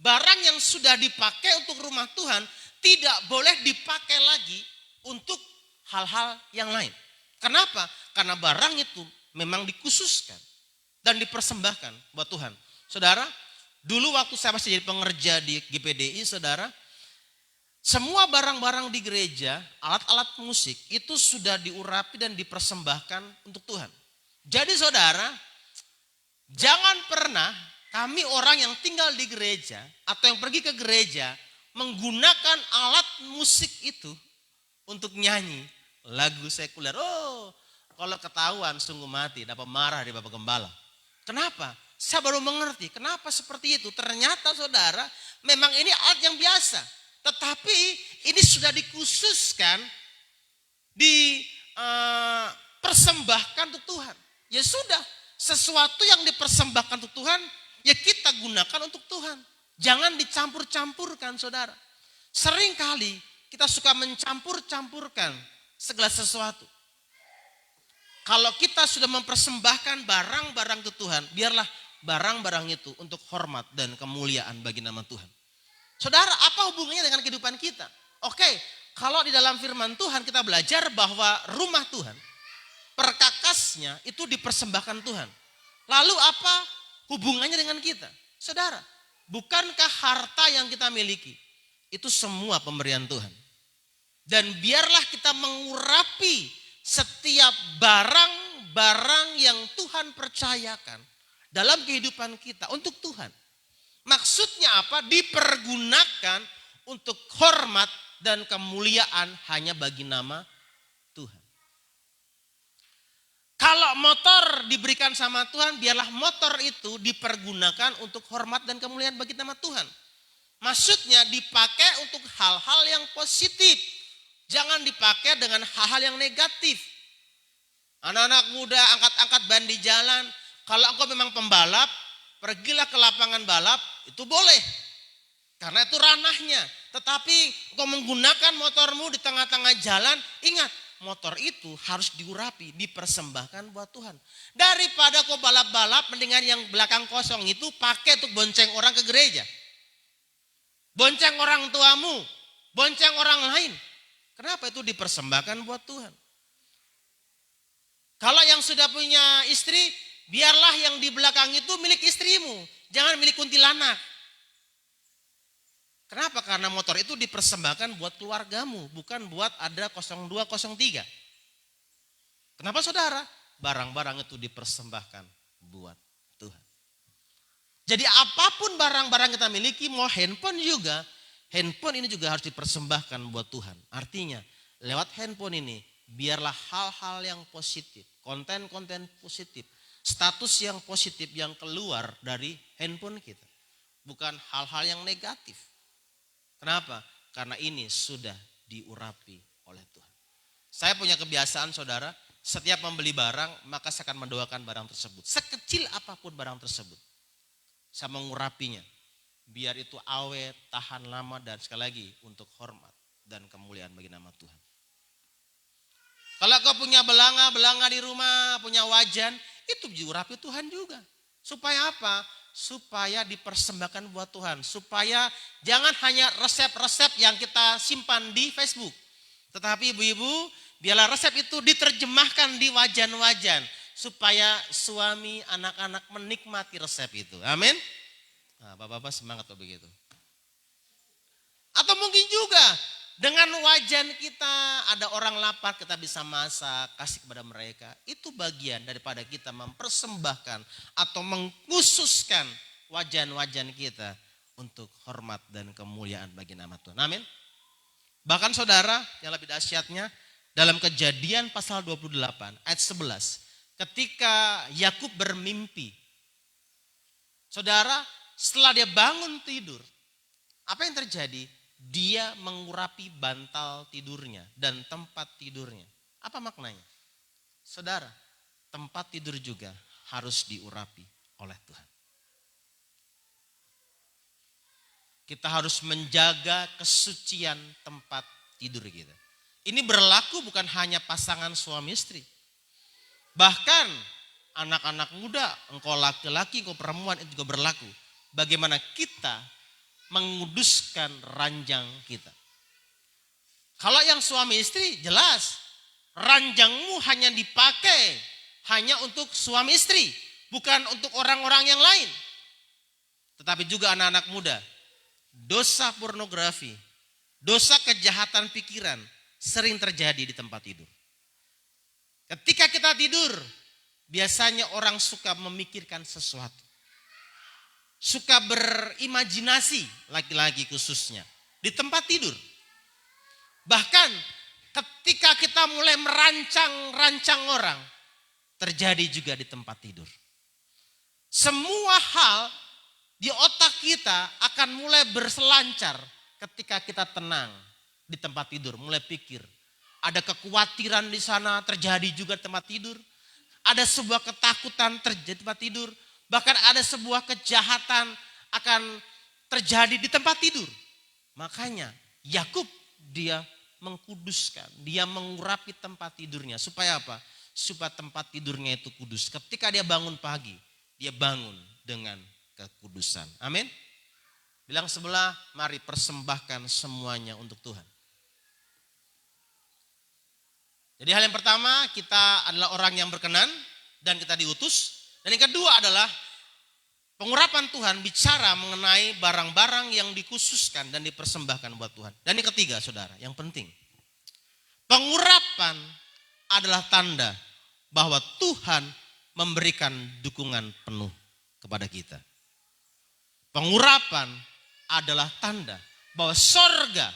Speaker 1: Barang yang sudah dipakai untuk rumah Tuhan tidak boleh dipakai lagi untuk hal-hal yang lain. Kenapa? Karena barang itu memang dikhususkan dan dipersembahkan buat Tuhan. Saudara, dulu waktu saya masih jadi pengerja di GPDI, saudara, semua barang-barang di gereja, alat-alat musik itu sudah diurapi dan dipersembahkan untuk Tuhan. Jadi saudara, jangan pernah kami orang yang tinggal di gereja atau yang pergi ke gereja menggunakan alat musik itu untuk nyanyi lagu sekuler. Oh, kalau ketahuan sungguh mati, dapat marah di Bapak Gembala. Kenapa? Saya baru mengerti kenapa seperti itu. Ternyata saudara, memang ini alat yang biasa. Tetapi ini sudah dikhususkan, dipersembahkan untuk Tuhan. Ya sudah, sesuatu yang dipersembahkan untuk Tuhan, ya kita gunakan untuk Tuhan. Jangan dicampur-campurkan saudara. Seringkali kita suka mencampur-campurkan segala sesuatu. Kalau kita sudah mempersembahkan barang-barang ke Tuhan, biarlah barang-barang itu untuk hormat dan kemuliaan bagi nama Tuhan. Saudara, apa hubungannya dengan kehidupan kita? Oke, kalau di dalam firman Tuhan kita belajar bahwa rumah Tuhan, perkakasnya itu dipersembahkan Tuhan. Lalu apa hubungannya dengan kita? Saudara, bukankah harta yang kita miliki itu semua pemberian Tuhan? Dan biarlah kita mengurapi setiap barang-barang yang Tuhan percayakan dalam kehidupan kita untuk Tuhan. Maksudnya apa? Dipergunakan untuk hormat dan kemuliaan hanya bagi nama Tuhan. Kalau motor diberikan sama Tuhan, biarlah motor itu dipergunakan untuk hormat dan kemuliaan bagi nama Tuhan. Maksudnya dipakai untuk hal-hal yang positif. Jangan dipakai dengan hal-hal yang negatif. Anak-anak muda angkat-angkat ban di jalan. Kalau engkau memang pembalap, pergilah ke lapangan balap, itu boleh. Karena itu ranahnya. Tetapi engkau menggunakan motormu di tengah-tengah jalan, ingat, motor itu harus diurapi, dipersembahkan buat Tuhan. Daripada kau balap-balap, mendingan yang belakang kosong itu pakai untuk bonceng orang ke gereja. Bonceng orang tuamu, bonceng orang lain. Kenapa itu dipersembahkan buat Tuhan? Kalau yang sudah punya istri, biarlah yang di belakang itu milik istrimu, jangan milik kuntilanak. Kenapa? Karena motor itu dipersembahkan buat keluargamu, bukan buat ada 0203. Kenapa saudara? Barang-barang itu dipersembahkan buat Tuhan. Jadi apapun barang-barang kita miliki, mau handphone juga, handphone ini juga harus dipersembahkan buat Tuhan. Artinya lewat handphone ini biarlah hal-hal yang positif, konten-konten positif, status yang positif yang keluar dari handphone kita. Bukan hal-hal yang negatif. Kenapa? Karena ini sudah diurapi oleh Tuhan. Saya punya kebiasaan saudara, setiap membeli barang maka saya akan mendoakan barang tersebut. Sekecil apapun barang tersebut, saya mengurapinya. Biar itu awet, tahan lama dan sekali lagi untuk hormat dan kemuliaan bagi nama Tuhan. Kalau kau punya belanga di rumah, punya wajan, itu diurapi Tuhan juga. Supaya apa? Supaya dipersembahkan buat Tuhan. Supaya jangan hanya resep-resep yang kita simpan di Facebook. Tetapi ibu-ibu, biarlah resep itu diterjemahkan di wajan-wajan supaya suami, anak-anak menikmati resep itu. Amin. Nah, Bapak-bapak semangat kok begitu. Atau mungkin juga dengan wajan kita, ada orang lapar, kita bisa masak, kasih kepada mereka. Itu bagian daripada kita mempersembahkan atau mengkhususkan wajan-wajan kita untuk hormat dan kemuliaan bagi nama Tuhan. Amin. Bahkan saudara, yang lebih dahsyatnya, dalam Kejadian pasal 28 ayat 11, ketika Yakub bermimpi, saudara, setelah dia bangun tidur, apa yang terjadi? Dia mengurapi bantal tidurnya dan tempat tidurnya. Apa maknanya? Saudara, tempat tidur juga harus diurapi oleh Tuhan. Kita harus menjaga kesucian tempat tidur kita. Ini berlaku bukan hanya pasangan suami istri. Bahkan anak-anak muda, engkau laki-laki, engkau perempuan, itu juga berlaku. Bagaimana kita menguduskan ranjang kita. Kalau yang suami istri jelas ranjangmu hanya dipakai hanya untuk suami istri, bukan untuk orang-orang yang lain. Tetapi juga anak-anak muda, dosa pornografi, dosa kejahatan pikiran sering terjadi di tempat tidur. Ketika kita tidur, biasanya orang suka memikirkan sesuatu. Suka berimajinasi, laki-laki khususnya, di tempat tidur. Bahkan ketika kita mulai merancang-rancang orang, terjadi juga di tempat tidur. Semua hal di otak kita akan mulai berselancar ketika kita tenang di tempat tidur, mulai pikir. Ada kekhawatiran di sana terjadi juga di tempat tidur. Ada sebuah ketakutan terjadi di tempat tidur. Bahkan ada sebuah kejahatan akan terjadi di tempat tidur. Makanya Yakub dia mengkuduskan, dia mengurapi tempat tidurnya. Supaya apa? Supaya tempat tidurnya itu kudus. Ketika dia bangun pagi, dia bangun dengan kekudusan. Amin. Bilang sebelah, mari persembahkan semuanya untuk Tuhan. Jadi hal yang pertama, kita adalah orang yang berkenan dan kita diutus. Dan yang kedua adalah pengurapan Tuhan bicara mengenai barang-barang yang dikhususkan dan dipersembahkan buat Tuhan. Dan yang ketiga saudara, yang penting. Pengurapan adalah tanda bahwa Tuhan memberikan dukungan penuh kepada kita. Pengurapan adalah tanda bahwa sorga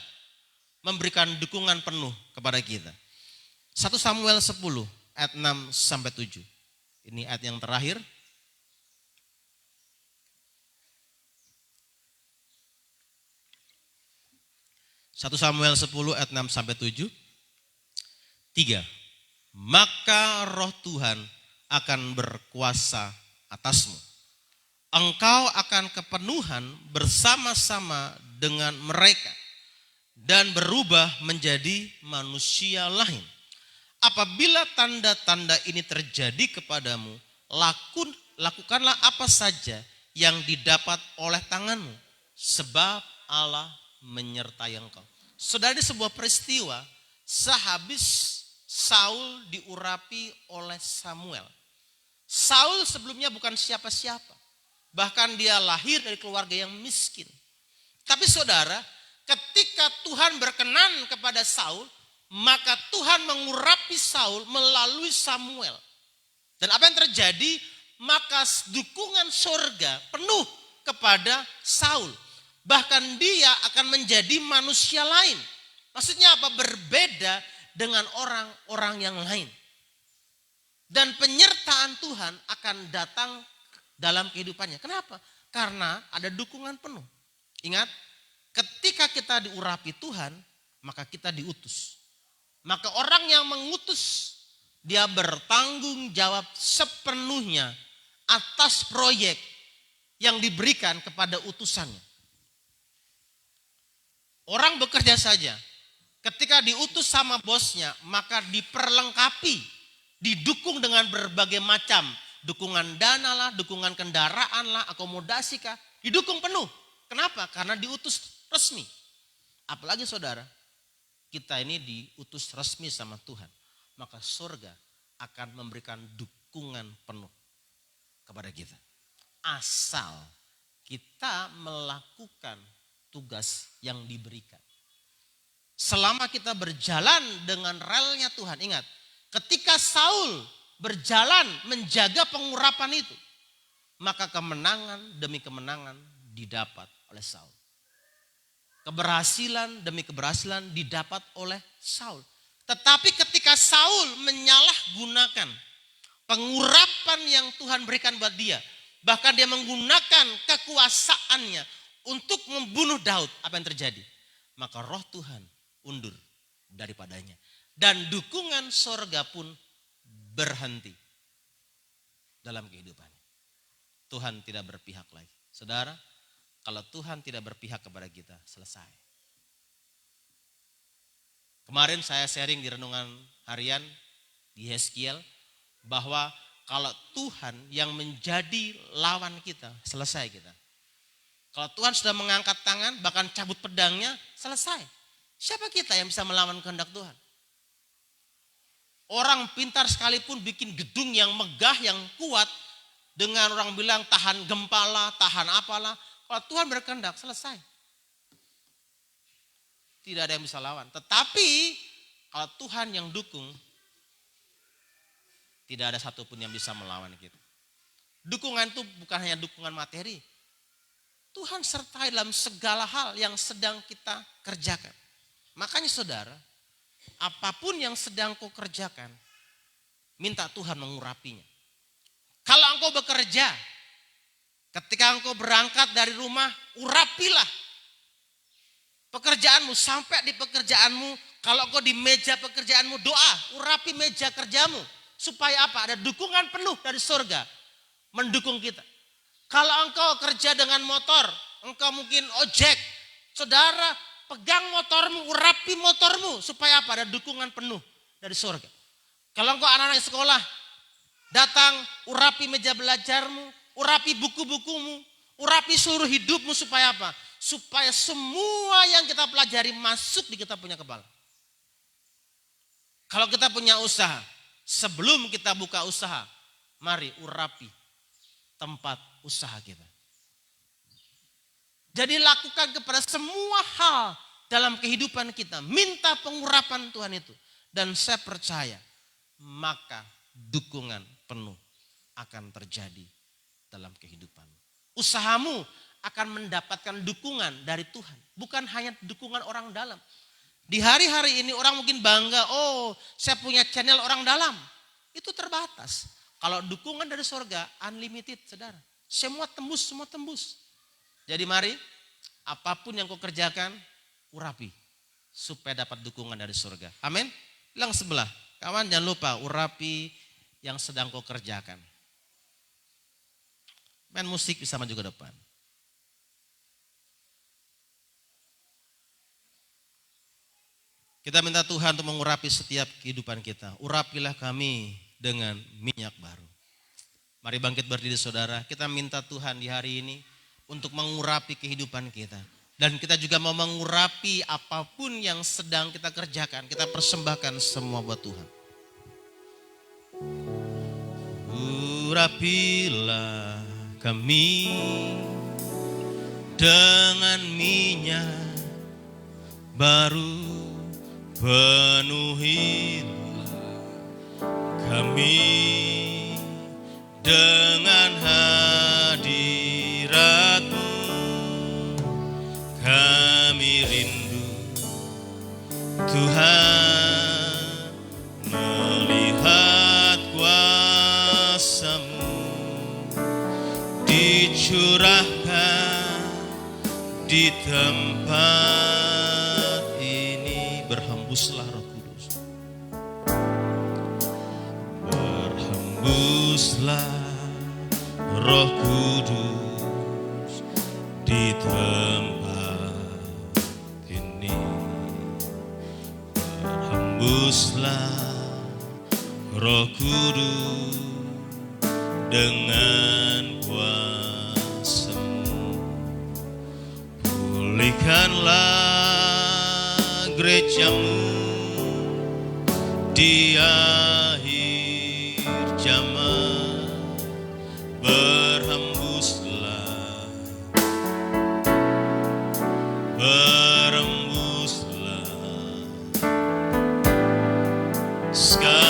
Speaker 1: memberikan dukungan penuh kepada kita. 1 Samuel 10 ayat 6-7. Ini ayat yang terakhir. Satu Samuel 10 ayat 6-7. 3. Maka roh Tuhan akan berkuasa atasmu. Engkau akan kepenuhan bersama-sama dengan mereka dan berubah menjadi manusia lain. Apabila tanda-tanda ini terjadi kepadamu, lakukanlah apa saja yang didapat oleh tanganmu, sebab Allah menyertai engkau. Saudara, ini sebuah peristiwa sehabis Saul diurapi oleh Samuel. Saul sebelumnya bukan siapa-siapa. Bahkan dia lahir dari keluarga yang miskin. Tapi saudara, ketika Tuhan berkenan kepada Saul, maka Tuhan mengurapi Saul melalui Samuel. Dan apa yang terjadi? Maka dukungan sorga penuh kepada Saul. Bahkan dia akan menjadi manusia lain. Maksudnya apa? Berbeda dengan orang-orang yang lain. Dan penyertaan Tuhan akan datang dalam kehidupannya. Kenapa? Karena ada dukungan penuh. Ingat, ketika kita diurapi Tuhan, maka kita diutus. Maka orang yang mengutus, dia bertanggung jawab sepenuhnya atas proyek yang diberikan kepada utusannya. Orang bekerja saja, ketika diutus sama bosnya, maka diperlengkapi, didukung dengan berbagai macam, dukungan dana lah, dukungan kendaraan lah, akomodasi kah, didukung penuh. Kenapa? Karena diutus resmi. Apalagi saudara, kita ini diutus resmi sama Tuhan, maka surga akan memberikan dukungan penuh kepada kita. Asal kita melakukan tugas yang diberikan. Selama kita berjalan dengan relnya Tuhan, ingat, ketika Saul berjalan menjaga pengurapan itu, maka kemenangan demi kemenangan didapat oleh Saul. Keberhasilan demi keberhasilan didapat oleh Saul. Tetapi ketika Saul menyalahgunakan pengurapan yang Tuhan berikan buat dia, bahkan dia menggunakan kekuasaannya untuk membunuh Daud, apa yang terjadi? Maka roh Tuhan undur daripadanya. Dan dukungan sorga pun berhenti dalam kehidupannya. Tuhan tidak berpihak lagi. Saudara, kalau Tuhan tidak berpihak kepada kita, selesai. Kemarin saya sharing di renungan harian di Yeskiel bahwa kalau Tuhan yang menjadi lawan kita, selesai kita. Kalau Tuhan sudah mengangkat tangan, bahkan cabut pedangnya, selesai. Siapa kita yang bisa melawan kehendak Tuhan? Orang pintar sekalipun bikin gedung yang megah, yang kuat, dengan orang bilang tahan gempa lah, tahan apalah. Kalau Tuhan berkehendak, selesai. Tidak ada yang bisa lawan. Tetapi kalau Tuhan yang dukung, tidak ada satupun yang bisa melawan kita. Dukungan itu bukan hanya dukungan materi. Tuhan sertai dalam segala hal yang sedang kita kerjakan. Makanya saudara, apapun yang sedang kau kerjakan, minta Tuhan mengurapinya. Kalau engkau bekerja, ketika engkau berangkat dari rumah, urapilah pekerjaanmu. Sampai di pekerjaanmu, kalau engkau di meja pekerjaanmu, doa, urapi meja kerjamu. Supaya apa? Ada dukungan penuh dari surga mendukung kita. Kalau engkau kerja dengan motor, engkau mungkin ojek, saudara, pegang motormu, urapi motormu. Supaya apa? Ada dukungan penuh dari surga. Kalau engkau anak-anak sekolah, datang, urapi meja belajarmu, urapi buku-bukumu, urapi seluruh hidupmu. Supaya apa? Supaya semua yang kita pelajari masuk di kita punya kepala. Kalau kita punya usaha, sebelum kita buka usaha, mari urapi tempat usaha kita. Jadi lakukan kepada semua hal dalam kehidupan kita. Minta pengurapan Tuhan itu. Dan saya percaya, maka dukungan penuh akan terjadi dalam kehidupan. Usahamu akan mendapatkan dukungan dari Tuhan. Bukan hanya dukungan orang dalam. Di hari-hari ini orang mungkin bangga, oh saya punya channel orang dalam. Itu terbatas. Kalau dukungan dari surga, unlimited saudara. Semua tembus. Jadi mari, apapun yang kau kerjakan, urapi. Supaya dapat dukungan dari surga. Amin. Bilang sebelah, kawan jangan lupa urapi yang sedang kau kerjakan. Main musik bisa maju ke depan. Kita minta Tuhan untuk mengurapi setiap kehidupan kita. Urapilah kami dengan minyak baru. Mari bangkit berdiri saudara. Kita minta Tuhan di hari ini untuk mengurapi kehidupan kita. Dan kita juga mau mengurapi apapun yang sedang kita kerjakan. Kita persembahkan semua buat Tuhan. Urapilah kami dengan minyak baru. Penuhilah kami dengan hadirat-Mu. Kami rindu Tuhan melihat kuasa-Mu dicurahkan di tempat. Berhembuslah Roh Kudus. Berhembuslah Roh Kudus di tempat ini. Berhembuslah Roh Kudus dengan kuasa-Mu. Pulihkanlah gereja-Mu di akhir zaman berhembuslah sekarang.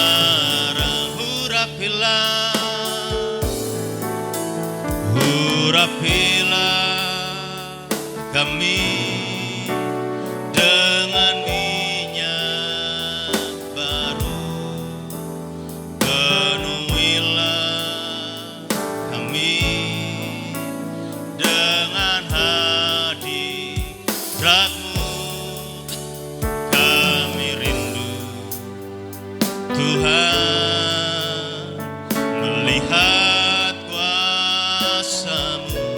Speaker 1: Urapilah kami dengan minyak baru, penuhilah kami dengan hadirat-Mu. Kami rindu Tuhan melihat kuasa-Mu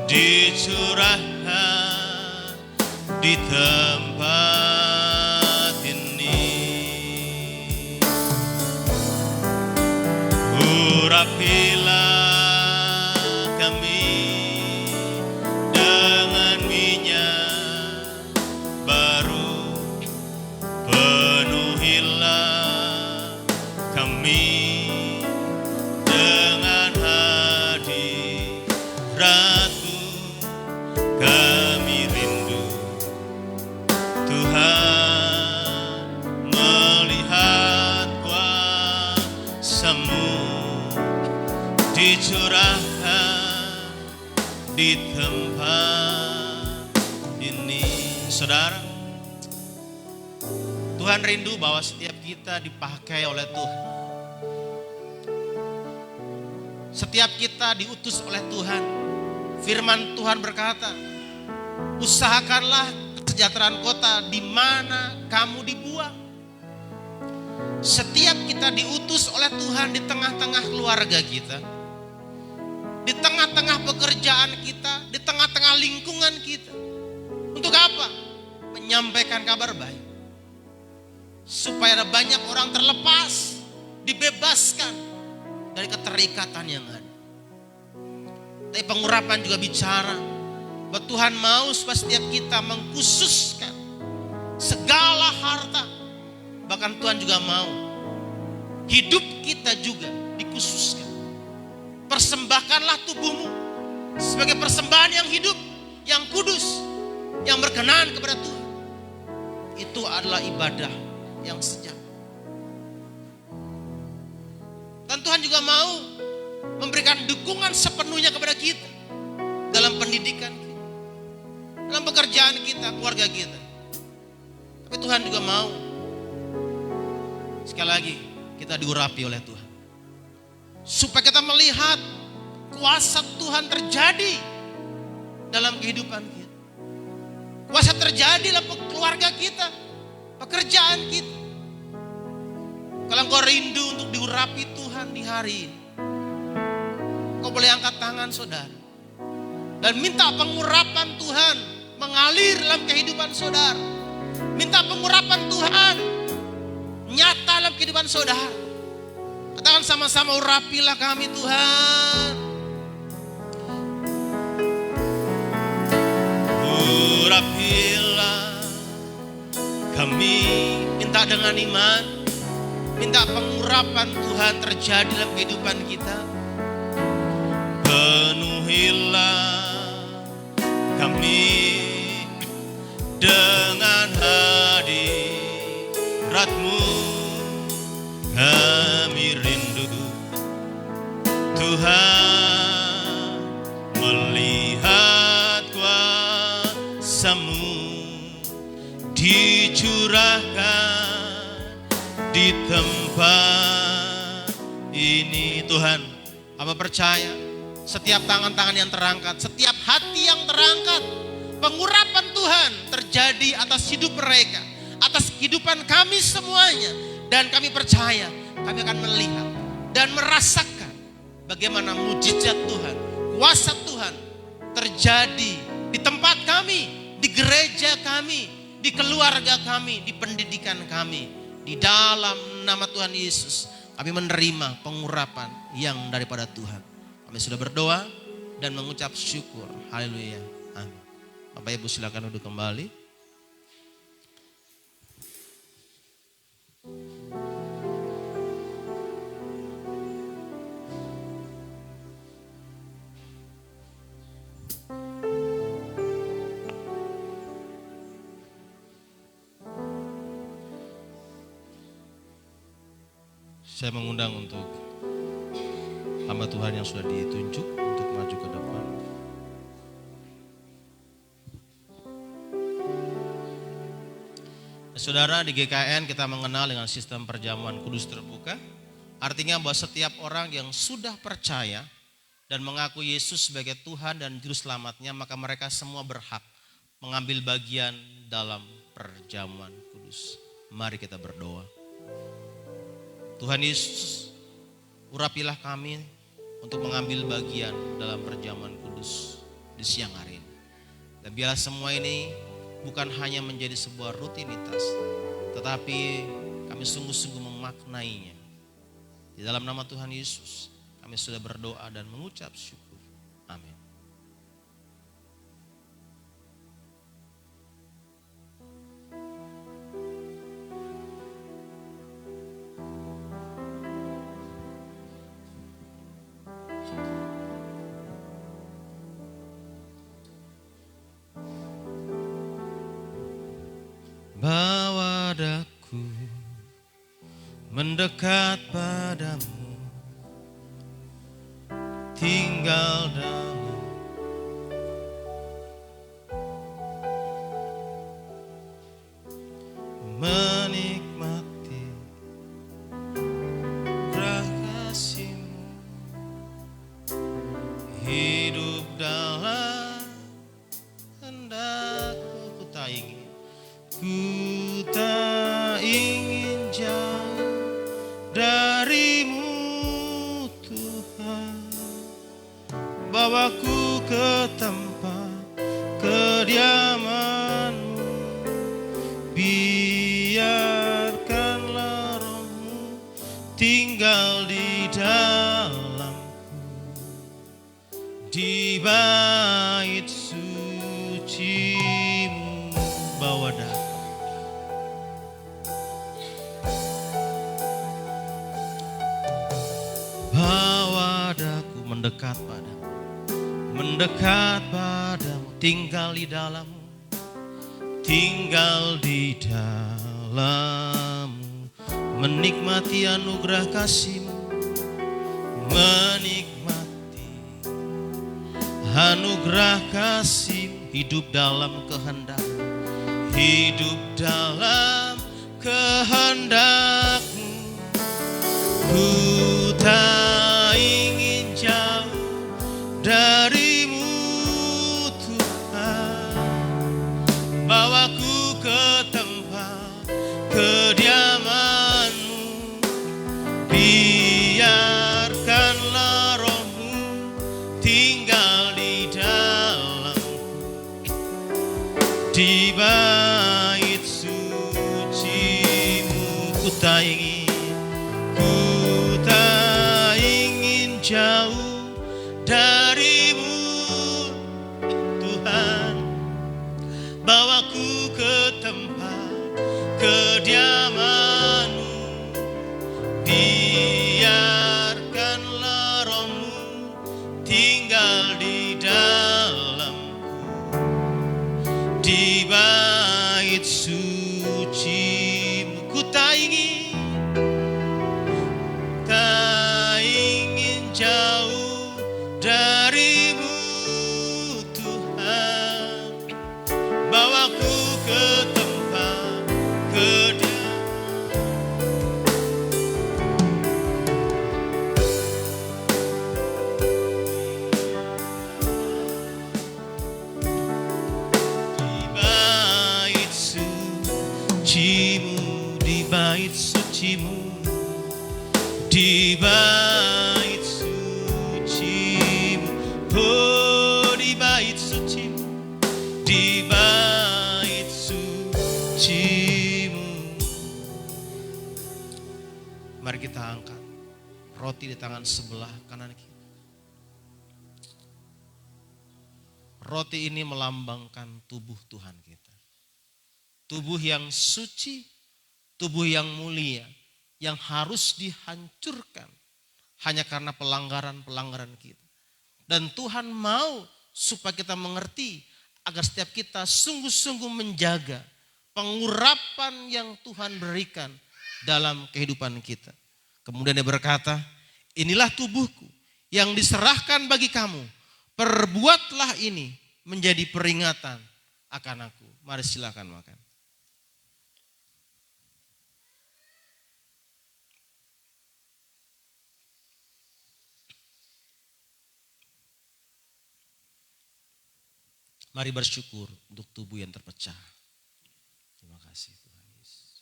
Speaker 1: dicurahkan di tempat ini. Urapilah kami dengan minyak baru, penuhilah kami dengan hadirat-Mu. Kami rindu Tuhan melihat kuasa-Mu dicurahkan di tempat ini. Saudara, Tuhan rindu bahwa setiap kita dipakai oleh Tuhan. Setiap kita diutus oleh Tuhan. Firman Tuhan berkata, usahakanlah kesejahteraan kota di mana kamu dibuang. Setiap kita diutus oleh Tuhan di tengah-tengah keluarga kita, di tengah-tengah pekerjaan kita, di tengah-tengah lingkungan kita. Untuk apa? Menyampaikan kabar baik. Supaya ada banyak orang terlepas, dibebaskan dari keterikatan yang ada. Tapi pengurapan juga bicara bahwa Tuhan mau supaya setiap kita mengkhususkan segala harta. Bahkan Tuhan juga mau hidup kita juga dikhususkan. Persembahkanlah tubuhmu sebagai persembahan yang hidup, yang kudus, yang berkenan kepada Tuhan. Itu adalah ibadah yang sejati. Dan Tuhan juga mau memberikan dukungan sepenuhnya kepada kita dalam pendidikan kita, dalam pekerjaan kita, keluarga kita. Tapi Tuhan juga mau, sekali lagi, kita diurapi oleh Tuhan supaya kita melihat kuasa Tuhan terjadi dalam kehidupan kita, kuasa terjadi dalam keluarga kita, pekerjaan kita. Kalau engkau rindu untuk diurapi Tuhan di hari ini, kau boleh angkat tangan saudara dan minta pengurapan Tuhan mengalir dalam kehidupan saudara. Minta pengurapan Tuhan nyata dalam kehidupan saudara. Katakan sama-sama, urapilah kami Tuhan. Urapilah kami, minta dengan iman. Minta pengurapan Tuhan terjadi dalam kehidupan kita. Penuhilah kami dengan hadirat-Mu. Kami rindu Tuhan melihat kuasa-Mu dicurahkan di tempat ini. Tuhan, Hamba percaya setiap tangan-tangan yang terangkat, setiap hati yang terangkat, pengurapan Tuhan terjadi atas hidup mereka, atas kehidupan kami semuanya. Dan kami percaya kami akan melihat dan merasakan bagaimana mujizat Tuhan, kuasa Tuhan terjadi di tempat kami, di gereja kami, di keluarga kami, di pendidikan kami. Di dalam nama Tuhan Yesus kami menerima pengurapan yang daripada Tuhan. Kami sudah berdoa dan mengucap syukur. Haleluya. Amin. Bapak Ibu silakan duduk kembali. Saya mengundang untuk hamba Tuhan yang sudah ditunjuk untuk maju ke depan. Saudara, di GKN kita mengenal dengan sistem perjamuan kudus terbuka. Artinya bahwa setiap orang yang sudah percaya dan mengaku Yesus sebagai Tuhan dan Juru Selamatnya, maka mereka semua berhak mengambil bagian dalam perjamuan kudus. Mari kita berdoa. Tuhan Yesus, urapilah kami untuk mengambil bagian dalam perjamuan kudus di siang hari ini. Dan biarlah semua ini bukan hanya menjadi sebuah rutinitas, tetapi kami sungguh-sungguh memaknainya. Di dalam nama Tuhan Yesus, kami sudah berdoa dan mengucap syukur. Amin. Bawa daku mendekat padamu, tinggal dalam menikmati kasih-Mu, hidup dalam kehendak-Mu. Ku tak ingin jauh dari-Mu Tuhan, bawaku ke tempat kediaman-Mu, biarkanlah Roh-Mu tinggal di dalamku, di bait suci-Mu. Bawa daku mendekat padamu, tinggal di dalammu, tinggal di dalammu, menikmati anugerah kasih-Mu, menikmati anugerah kasih-Mu, hidup dalam kehendak, hidup dalam kehendak-Mu. Ku tak ingin jauh dari-Mu Tuhan, bawaku ke tempat kediaman-Mu, biarkanlah Roh-Mu tinggal di dalamku, di bait suci-Mu. Ku tak ingin jauh dari-Mu Tuhan, bawaku ke tempat kediaman-Mu, biarkanlah Roh-Mu tinggal di dalamku, di bait suci-Mu. Ku tak ingin jauh dari-Mu Tuhan, bawaku ke tempat di bait suci-Mu, di bait suci-Mu, oh di bait suci-Mu, di bait suci-Mu. Mari kita angkat roti di tangan sebelah kanan kita. Roti ini melambangkan tubuh Tuhan kita. Tubuh yang suci, tubuh yang mulia, yang harus dihancurkan hanya karena pelanggaran-pelanggaran kita. Dan Tuhan mau supaya kita mengerti agar setiap kita sungguh-sungguh menjaga pengurapan yang Tuhan berikan dalam kehidupan kita. Kemudian dia berkata, inilah tubuhku yang diserahkan bagi kamu. Perbuatlah ini menjadi peringatan akan aku. Mari silakan makan. Mari bersyukur untuk tubuh yang terpecah. Terima kasih Tuhan Yesus.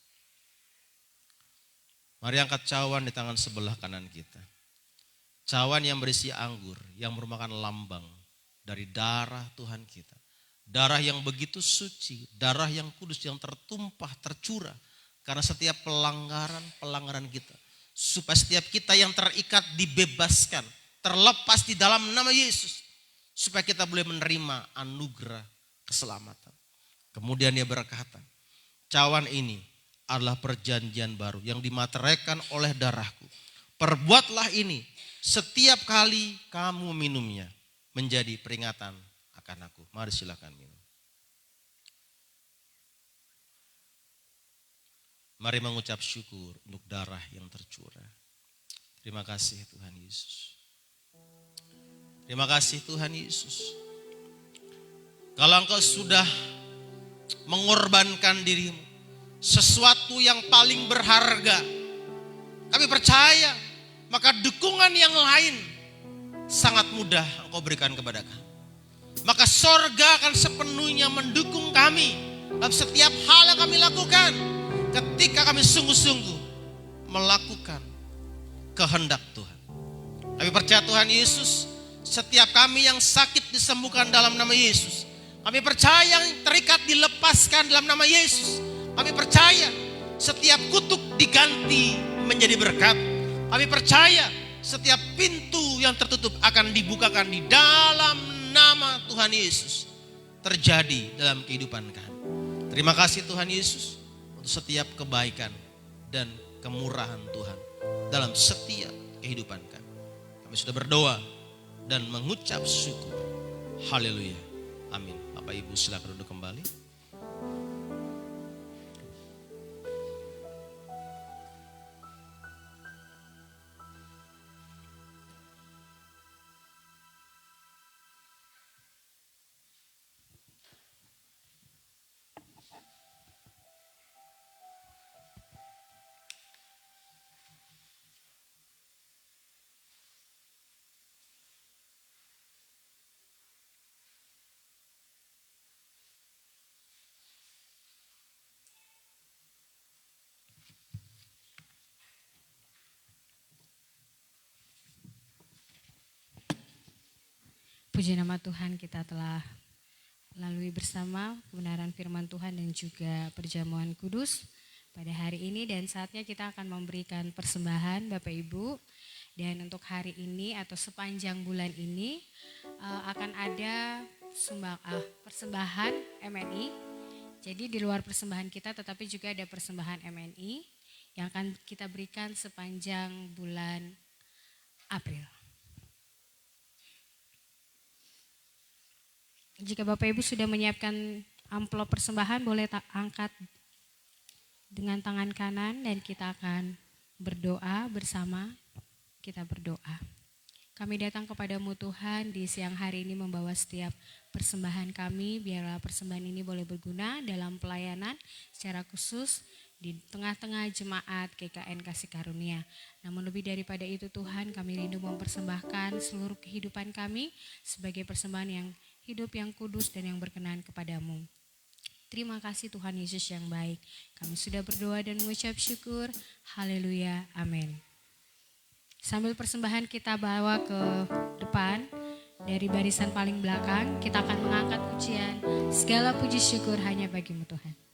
Speaker 1: Mari angkat cawan di tangan sebelah kanan kita. Cawan yang berisi anggur, yang merupakan lambang dari darah Tuhan kita. Darah yang begitu suci, darah yang kudus, yang tertumpah, tercurah. Karena setiap pelanggaran kita. Supaya setiap kita yang terikat dibebaskan, terlepas di dalam nama Yesus. Supaya kita boleh menerima anugerah keselamatan. Kemudian dia berkata, cawan ini adalah perjanjian baru yang dimateraikan oleh darahku. Perbuatlah ini setiap kali kamu minumnya menjadi peringatan akan aku. Mari silakan minum. Mari mengucap syukur untuk darah yang tercurah. Terima kasih Tuhan Yesus. Terima kasih Tuhan Yesus. Kalau engkau sudah mengorbankan dirimu, sesuatu yang paling berharga, kami percaya, maka dukungan yang lain sangat mudah engkau berikan kepada kami. Maka sorga akan sepenuhnya mendukung kami dalam setiap hal yang kami lakukan. Ketika kami sungguh-sungguh melakukan kehendak Tuhan. Kami percaya Tuhan Yesus, setiap kami yang sakit disembuhkan dalam nama Yesus. Kami percaya yang terikat dilepaskan dalam nama Yesus. Kami percaya setiap kutuk diganti menjadi berkat. Kami percaya setiap pintu yang tertutup akan dibukakan di dalam nama Tuhan Yesus. Terjadi dalam kehidupan kami. Terima kasih Tuhan Yesus untuk setiap kebaikan dan kemurahan Tuhan dalam setiap kehidupan kami. Kami sudah berdoa dan mengucap syukur. Haleluya. Amin. Bapak Ibu silakan duduk kembali.
Speaker 2: Puji nama Tuhan, kita telah lalui bersama kebenaran firman Tuhan dan juga perjamuan kudus pada hari ini, dan saatnya kita akan memberikan persembahan Bapak Ibu. Dan untuk hari ini atau sepanjang bulan ini akan ada persembahan MNI. Jadi di luar persembahan kita tetapi juga ada persembahan MNI yang akan kita berikan sepanjang bulan April. Jika Bapak Ibu sudah menyiapkan amplop persembahan, boleh angkat dengan tangan kanan dan kita akan berdoa bersama. Kita berdoa. Kami datang kepadamu Tuhan di siang hari ini membawa setiap persembahan kami. Biarlah persembahan ini boleh berguna dalam pelayanan secara khusus di tengah-tengah jemaat GKN Kasih Karunia. Namun lebih daripada itu Tuhan, kami rindu mempersembahkan seluruh kehidupan kami sebagai persembahan yang hidup, yang kudus dan yang berkenan kepadamu. Terima kasih Tuhan Yesus yang baik. Kami sudah berdoa dan mengucap syukur. Haleluya. Amin. Sambil persembahan kita bawa ke depan dari barisan paling belakang, kita akan mengangkat pujian. Segala puji syukur hanya bagimu Tuhan.